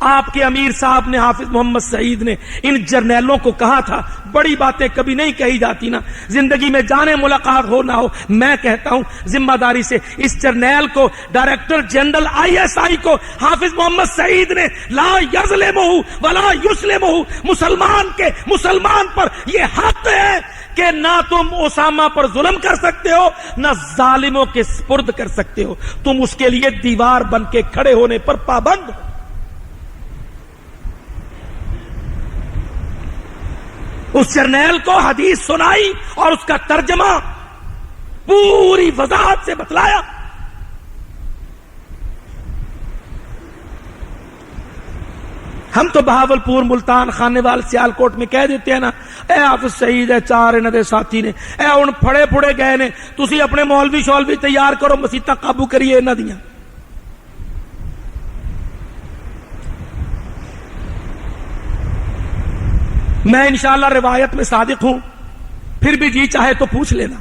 آپ کے امیر صاحب نے، حافظ محمد سعید نے ان جرنیلوں کو کہا تھا، بڑی باتیں کبھی نہیں کہی جاتی نا، زندگی میں جانے ملاقات ہو نہ ہو، میں کہتا ہوں ذمہ داری سے، اس جرنیل کو، director general I S I کو حافظ محمد سعید نے لا یظلمہ ولا یسلمہ، مسلمان پر یہ حق ہے کہ نہ تم اسامہ پر ظلم کر سکتے ہو، نہ ظالموں کے سپرد کر سکتے ہو، تم اس کے لیے دیوار بن کے کھڑے ہونے پر پابند ہو۔ اس جرنیل کو حدیث سنائی اور اس کا ترجمہ پوری وضاحت سے بتلایا۔ ہم تو بہاولپور، ملتان، خانیوال، سیالکوٹ میں کہہ دیتے ہیں نا، اے حافظ سعید ہے چار انہاں دے ساتھی نے، اے ہن پھڑے پھڑے گئے نے، تسی اپنے مولوی شولوی تیار کرو، مسیتاں قابو کریے انہاں دیاں۔ میں انشاءاللہ روایت میں صادق ہوں، پھر بھی جی چاہے تو پوچھ لینا۔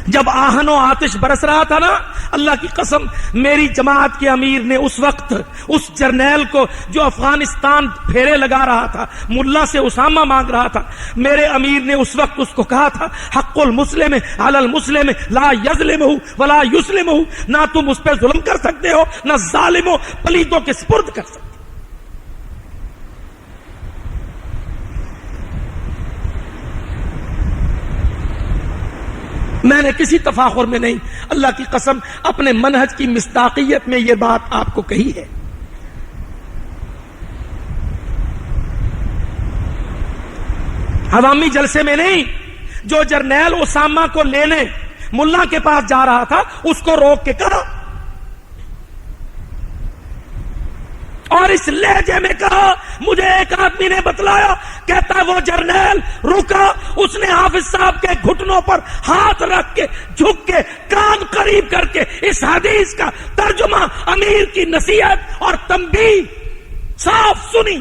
جب آہن و آتش برس رہا تھا نا، اللہ کی قسم میری جماعت کے امیر نے اس وقت اس جرنیل کو جو افغانستان پھیرے لگا رہا تھا، ملا سے اسامہ مانگ رہا تھا، میرے امیر نے اس وقت اس کو کہا تھا حق المسلم علی المسلم لا یظلمہ ولا یسلمہ، نہ تم اس پہ ظلم کر سکتے ہو، نہ ظالموں پلیتوں کے سپرد کر سکتے۔ میں نے کسی تفاخر میں نہیں، اللہ کی قسم اپنے منہج کی مصداقیت میں یہ بات آپ کو کہی ہے۔ عوامی جلسے میں نہیں، جو جرنیل اسامہ کو لینے ملا کے پاس جا رہا تھا اس کو روک کے کہا، اور اس لہجے میں کہا، مجھے ایک آدمی نے بتلایا، کہتا وہ جرنیل رکا، اس نے حافظ صاحب کے گھٹنوں پر ہاتھ رکھ کے جھک کے کان قریب کر کے اس حدیث کا ترجمہ، امیر کی نصیحت اور تنبیہ صاف سنی۔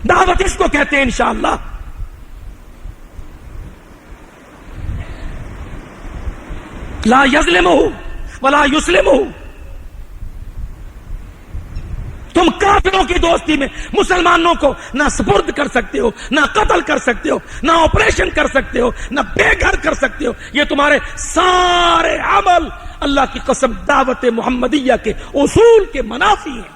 دعوت اس کو کہتے ہیں انشاءاللہ۔ لا یظلمہ ولا یسلمہ، تم کافروں کی دوستی میں مسلمانوں کو نہ سپرد کر سکتے ہو، نہ قتل کر سکتے ہو، نہ آپریشن کر سکتے ہو، نہ بے گھر کر سکتے ہو۔ یہ تمہارے سارے عمل اللہ کی قسم دعوت محمدیہ کے اصول کے منافی ہیں۔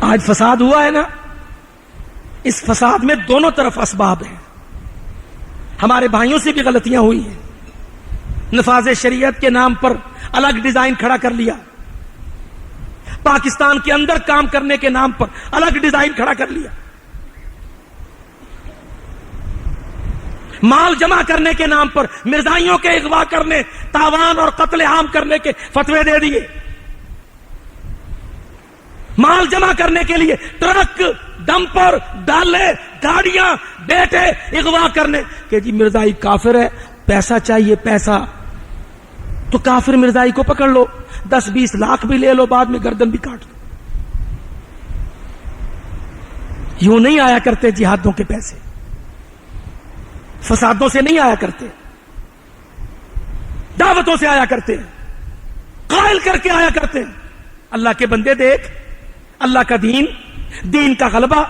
آج فساد ہوا ہے نا، اس فساد میں دونوں طرف اسباب ہیں، ہمارے بھائیوں سے بھی غلطیاں ہوئی ہیں، نفاذ شریعت کے نام پر الگ ڈیزائن کھڑا کر لیا، پاکستان کے اندر کام کرنے کے نام پر الگ ڈیزائن کھڑا کر لیا، مال جمع کرنے کے نام پر مرزائیوں کے اغوا کرنے، تاوان اور قتل عام کرنے کے فتوے دے دیے، مال جمع کرنے کے لیے ٹرک، ڈمپر، ڈالے، گاڑیاں، بیٹے اغوا کرنے کہ جی مرزائی کافر ہے، پیسہ چاہیے پیسہ، تو کافر مرزائی کو پکڑ لو، 10-20 لاکھ بھی لے لو، بعد میں گردن بھی کاٹ لو۔ یوں نہیں آیا کرتے جہادوں کے پیسے، فسادوں سے نہیں آیا کرتے۔ دعوتوں سے آیا کرتے ہیں, قائل کر کے آیا کرتے ہیں. اللہ کے بندے دیکھ, اللہ کا دین, دین کا غلبہ,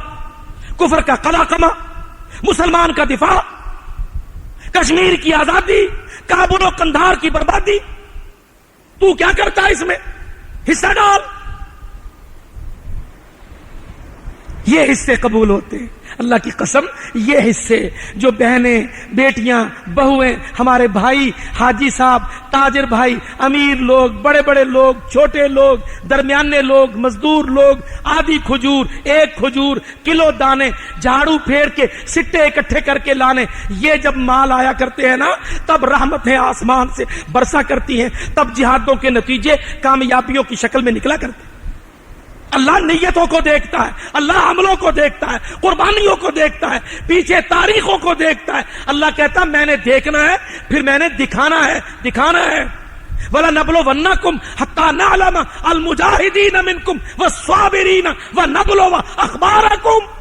کفر کا قلع کما, مسلمان کا دفاع, کشمیر کی آزادی, کابل و قندھار کی بربادی. تو کیا کرتا ہے اس میں؟ حصہ ڈال. یہ حصے قبول ہوتے ہیں. اللہ کی قسم, یہ حصے جو بہنیں, بیٹیاں, بہویں, ہمارے بھائی, حاجی صاحب, تاجر بھائی, امیر لوگ, بڑے بڑے لوگ, چھوٹے لوگ, درمیانے لوگ, مزدور لوگ, آدھی کھجور, ایک کھجور, کلو دانے, جھاڑو پھیر کے سٹے اکٹھے کر کے لانے, یہ جب مال آیا کرتے ہیں نا, تب رحمتیں آسمان سے برسا کرتی ہیں, تب جہادوں کے نتیجے کامیابیوں کی شکل میں نکلا کرتے ہیں. اللہ نیتوں کو دیکھتا ہے, اللہ عملوں کو دیکھتا ہے, قربانیوں کو دیکھتا ہے, پیچھے تاریخوں کو دیکھتا ہے. اللہ کہتا میں نے دیکھنا ہے, پھر میں نے دکھانا ہے, دکھانا ہے. وَلَنَبْلُوَنَّكُمْ حَتَّى نَعْلَمَ الْمُجَاهِدِينَ مِنْكُمْ وَالصَّابِرِينَ وَنَبْلُوَ أَخْبَارَكُمْ.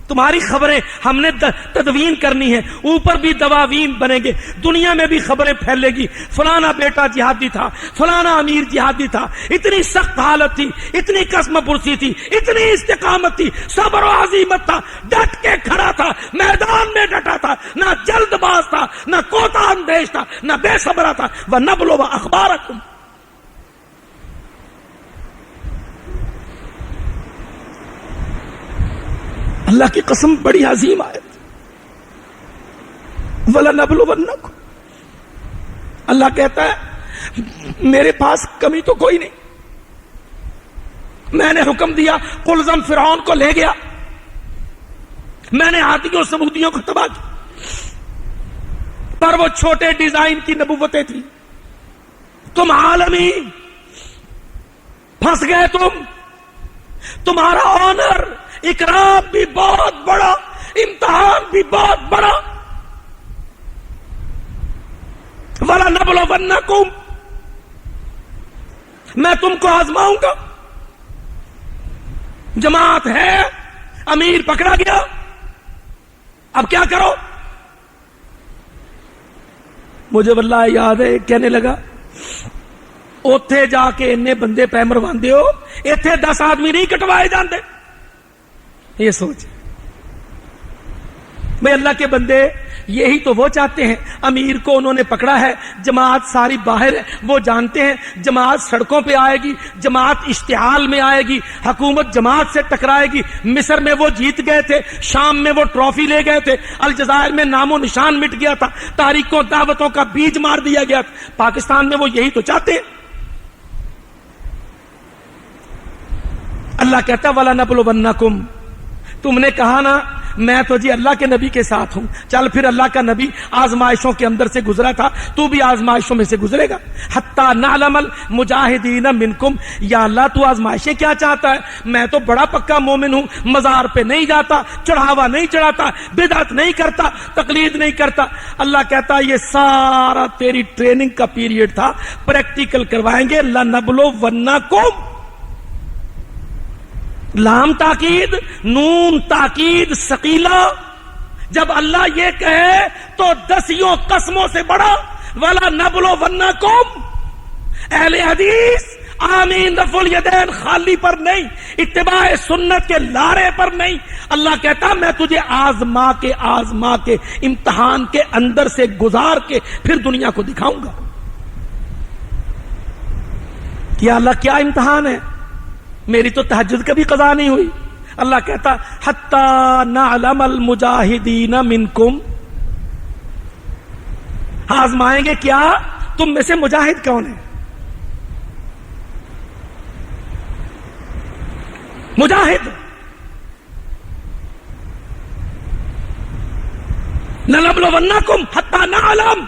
تمہاری خبریں ہم نے تدوین کرنی ہے, اوپر بھی دواوین بنیں گے, دنیا میں بھی خبریں پھیلے گی. فلانا بیٹا جہادی تھا, فلانا امیر جہادی تھا, اتنی سخت حالت تھی, اتنی قسم پرسی تھی, اتنی استقامت تھی, صبر و عزیمت تھا, ڈٹ کے کھڑا تھا, میدان میں ڈٹا تھا, نہ جلد باز تھا, نہ کوتا اندیش تھا, نہ بے صبرا تھا. وَنَبْلُوَ أَخْبَارَكُمْ. اللہ کی قسم بڑی عظیم آیت. وَلَنَبْلُوَنَّكُمْ. اللہ کہتا ہے میرے پاس کمی تو کوئی نہیں. میں نے حکم دیا, قلزم فرعون کو لے گیا, میں نے ہاتھیوں سمودیوں کو تباہ کیا, پر وہ چھوٹے ڈیزائن کی نبوتیں تھیں. تم عالمی پھنس گئے, تمہارا آنر, اکرام بھی بہت بڑا, امتحان بھی بہت بڑا. وَلَنَبْلُوَنَّكُمْ. میں تم کو آزماؤں گا. جماعت ہے, امیر پکڑا گیا, اب کیا کرو؟ مجھے واللہ یاد ہے, کہنے لگا اوتھے جا کے انے بندے پہ مرواندے ہو, ایتھے 10 آدمی نہیں کٹوائے جاندے. یہ سوچ میں, اللہ کے بندے یہی تو وہ چاہتے ہیں. امیر کو انہوں نے پکڑا ہے, جماعت ساری باہر ہے, وہ جانتے ہیں جماعت سڑکوں پہ آئے گی, جماعت اشتعال میں آئے گی, حکومت جماعت سے ٹکرائے گی. مصر میں وہ جیت گئے تھے, شام میں وہ ٹرافی لے گئے تھے, الجزائر میں نام و نشان مٹ گیا تھا, تاریخوں دعوتوں کا بیج مار دیا گیا تھا. پاکستان میں وہ یہی تو چاہتے ہیں. اللہ کہتا وَلَنَبْلُوَنَّكُمْ. تم نے کہا نا میں تو جی اللہ کے نبی کے ساتھ ہوں, چل پھر اللہ کا نبی آزمائشوں کے اندر سے گزرا تھا, تو بھی آزمائشوں میں سے گزرے گا. حَتَّى نَعْلَمَ الْمُجَاهِدِينَ مِنْكُمْ. یا اللہ تو آزمائشیں کیا چاہتا ہے؟ میں تو بڑا پکا مومن ہوں, مزار پہ نہیں جاتا, چڑھاوا نہیں چڑھاتا, بدعت نہیں کرتا, تقلید نہیں کرتا. اللہ کہتا یہ سارا تیری ٹریننگ کا پیریڈ تھا, پریکٹیکل کروائیں گے. لَنَبْلُوَنَّكُمْ. لام تاکید, نون تاکید ثقیلہ. جب اللہ یہ کہے تو 10 قسموں سے بڑا. وَلَنَبْلُوَنَّكُمْ. اہل حدیث آمین رفع الیدین خالی پر نہیں, اتباع سنت کے لارے پر نہیں. اللہ کہتا میں تجھے آزما کے امتحان کے اندر سے گزار کے پھر دنیا کو دکھاؤں گا. یا اللہ کیا امتحان ہے؟ میری تو تہجد کبھی قضا نہیں ہوئی. اللہ کہتا حَتَّى نَعْلَمَ الْمُجَاهِدِينَ مِنْكُمْ. آزمائیں گے کیا؟ تم میں سے مجاہد کون ہے؟ مجاہد. لَنَبْلُوَنَّكُمْ حَتَّى نَعْلَمَ.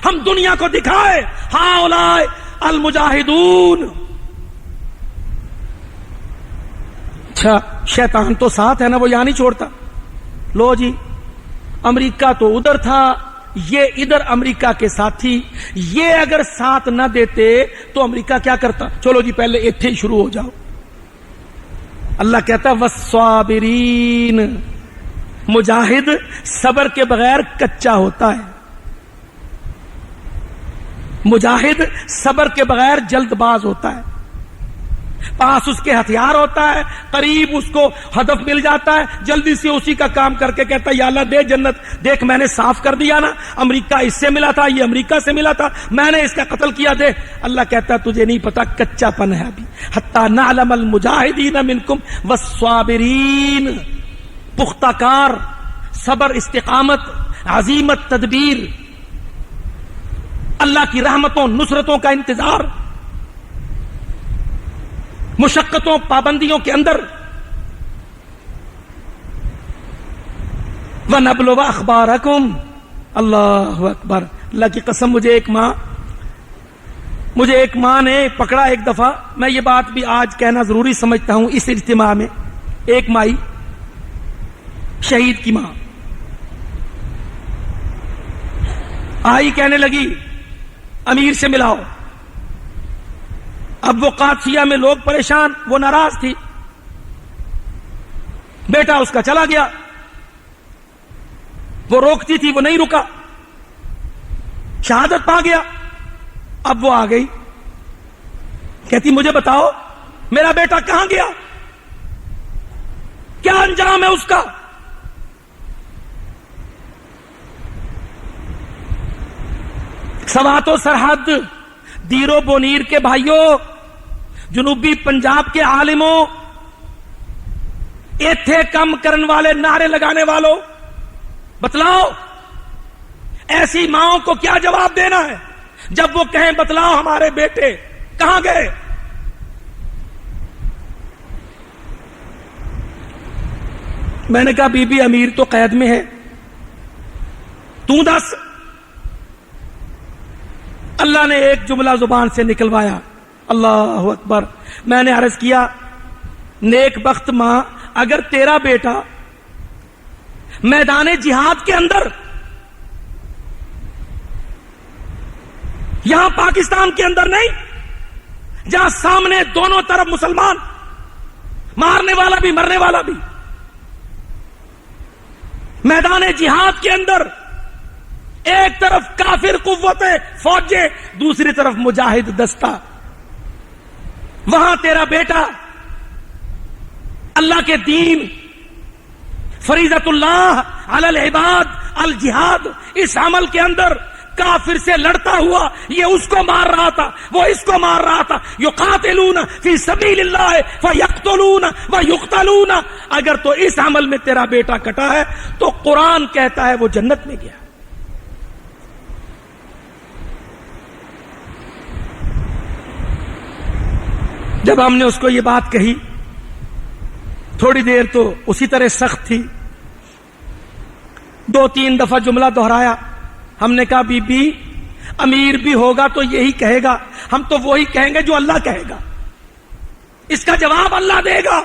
ہم دنیا کو دکھائے هَؤُلَاءِ الْمُجَاهِدُونَ. اچھا شیطان تو ساتھ ہے نا, وہ یہاں نہیں چھوڑتا. لو جی امریکہ تو ادھر تھا, یہ ادھر امریکہ کے ساتھی, یہ اگر ساتھ نہ دیتے تو امریکہ کیا کرتا؟ چلو جی پہلے ایتھے ہی شروع ہو جاؤ. اللہ کہتا والصابرین. مجاہد صبر کے بغیر کچا ہوتا ہے. مجاہد صبر کے بغیر جلد باز ہوتا ہے، پاس اس کے ہتھیار ہوتا ہے، قریب اس کو ہدف مل جاتا ہے، جلدی سے اسی کا کام کر کے کہتا ہے یا اللہ دے جنت، دیکھ میں نے صاف کر دیا نا، امریکہ اس سے ملا تھا، یہ امریکہ سے ملا تھا، میں نے اس کا قتل کیا، دے۔ اللہ کہتا ہے تجھے نہیں پتا، کچا پن ہے ابھی، حتی نعلم المجاہدین منکم والصابرین، پختہ کار، صبر، استقامت، عزیمت، تدبیر، اللہ کی رحمتوں نصرتوں کا انتظار، مشقتوں پابندیوں کے اندر۔ وَنَبْلُوَ أَخْبَارَكُمْ، اللہ اکبر، اللہ کی قسم مجھے ایک ماں نے پکڑا ایک دفعہ، میں یہ بات بھی آج کہنا ضروری سمجھتا ہوں اس اجتماع میں، ایک مائی شہید کی ماں آئی، کہنے لگی امیر سے ملاؤ۔ اب وہ قادسیہ میں لوگ پریشان، وہ ناراض تھی، بیٹا اس کا چلا گیا، وہ روکتی تھی وہ نہیں رکا، شہادت پا گیا۔ اب وہ آ گئی، کہتی مجھے بتاؤ میرا بیٹا کہاں گیا، کیا انجام ہے اس کا؟ سوات و سرحد، دیر و بونیر کے بھائیوں، جنوبی پنجاب کے عالموں، ایتھے کم کرن والے، نعرے لگانے والوں، بتلاؤ ایسی ماؤں کو کیا جواب دینا ہے جب وہ کہیں بتلاؤ ہمارے بیٹے کہاں گئے؟ میں نے کہا بی بی امیر تو قید میں ہے، تو دس۔ اللہ نے ایک جملہ زبان سے نکلوایا، اللہ اکبر۔ میں نے عرض کیا نیک بخت ماں، اگر تیرا بیٹا میدان جہاد کے اندر، یہاں پاکستان کے اندر نہیں، جہاں سامنے دونوں طرف مسلمان، مارنے والا بھی مرنے والا بھی، میدان جہاد کے اندر ایک طرف کافر قوتیں فوجیں، دوسری طرف مجاہد دستہ، وہاں تیرا بیٹا اللہ کے دین، فریضۃ اللہ علی العباد الجہاد، اس عمل کے اندر کافر سے لڑتا ہوا، یہ اس کو مار رہا تھا، وہ اس کو مار رہا تھا، یقاتلون فی سبیل اللہ فیقتلون ویقتلون۔ اگر تو اس عمل میں تیرا بیٹا کٹا ہے تو قرآن کہتا ہے وہ جنت میں گیا۔ جب ہم نے اس کو یہ بات کہی، تھوڑی دیر تو اسی طرح سخت تھی، 2-3 دفعہ جملہ دہرایا۔ ہم نے کہا بی بی امیر بھی ہوگا تو یہی کہے گا، ہم تو وہی کہیں گے جو اللہ کہے گا، اس کا جواب اللہ دے گا۔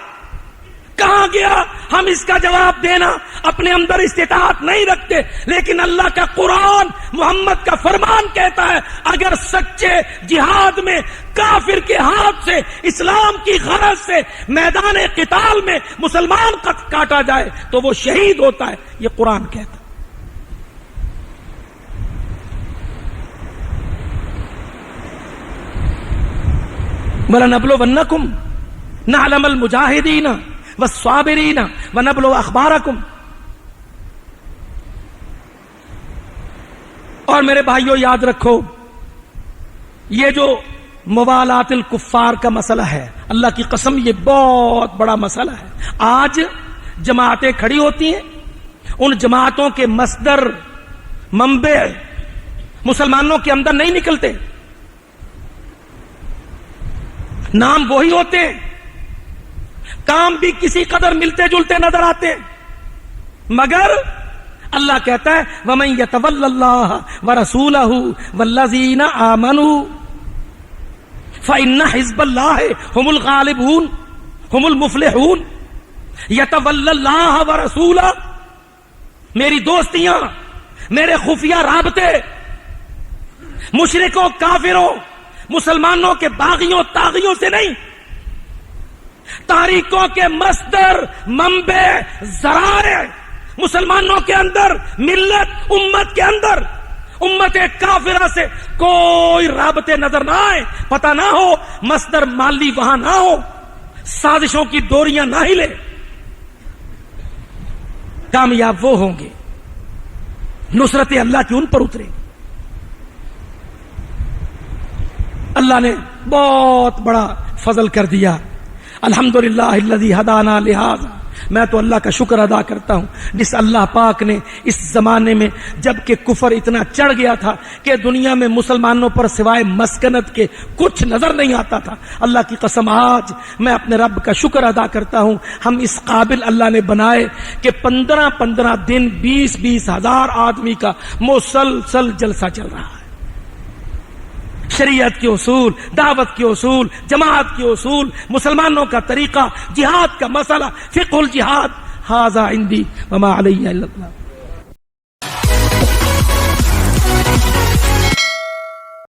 کہاں گیا، ہم اس کا جواب دینا اپنے اندر استطاعت نہیں رکھتے، لیکن اللہ کا قرآن، محمد کا فرمان کہتا ہے اگر سچے جہاد میں کافر کے ہاتھ سے، اسلام کی غرض سے میدان قتال میں مسلمان کاٹا جائے تو وہ شہید ہوتا ہے، یہ قرآن کہتا ہے۔ وَلَنَبْلُوَنَّكُمْ نَعْلَمَ الْمُجَاهِدِينَ وَالصَّابِرِينَ وَنَبْلُوَ أَخْبَارَكُمْ۔ اور میرے بھائیوں یاد رکھو، یہ جو موالات الکفار کا مسئلہ ہے، اللہ کی قسم یہ بہت بڑا مسئلہ ہے۔ آج جماعتیں کھڑی ہوتی ہیں، ان جماعتوں کے مصدر، منبع مسلمانوں کے اندر نہیں نکلتے، نام وہی ہوتے ہیں، کام بھی کسی قدر ملتے جلتے نظر آتے ہیں، مگر اللہ کہتا ہے وَمَن يَتَوَلَّ اللَّهَ وَرَسُولَهُ وَالَّذِينَ آمَنُوا فَإِنَّ حِزْبَ اللَّهِ هُمُ الْغَالِبُونَ هُمُ الْمُفْلِحُونَ۔ يَتَوَلَّ اللَّهَ وَرَسُولَهُ، میری دوستیاں، میرے خفیہ رابطے مشرکوں، کافروں، مسلمانوں کے باغیوں تاغیوں سے نہیں، تاریخوں کے مصدر، منبع، ذرائع مسلمانوں کے اندر، ملت، امت کے اندر، امت کافرہ سے کوئی رابطے نظر نہ آئے، پتہ نہ ہو، مصدر مالی وہاں نہ ہو، سازشوں کی ڈوریاں نہ ہلے، کامیاب وہ ہوں گے، نصرت اللہ کی ان پر اترے گی۔ اللہ نے بہت بڑا فضل کر دیا، الحمدللہ الذی ہدانا لہذا، میں تو اللہ کا شکر ادا کرتا ہوں جس اللہ پاک نے اس زمانے میں جب کہ کفر اتنا چڑھ گیا تھا کہ دنیا میں مسلمانوں پر سوائے مسکنت کے کچھ نظر نہیں آتا تھا، اللہ کی قسم آج میں اپنے رب کا شکر ادا کرتا ہوں، ہم اس قابل اللہ نے بنائے کہ 15 دن 20 ہزار آدمی کا مسلسل جلسہ چل رہا ہے، شریعت کے اصول، دعوت کے اصول، جماعت کے اصول، مسلمانوں کا طریقہ، جہاد کا مسئلہ، فقہ الجہاد، ھذا عندی وما علی الا اللہ۔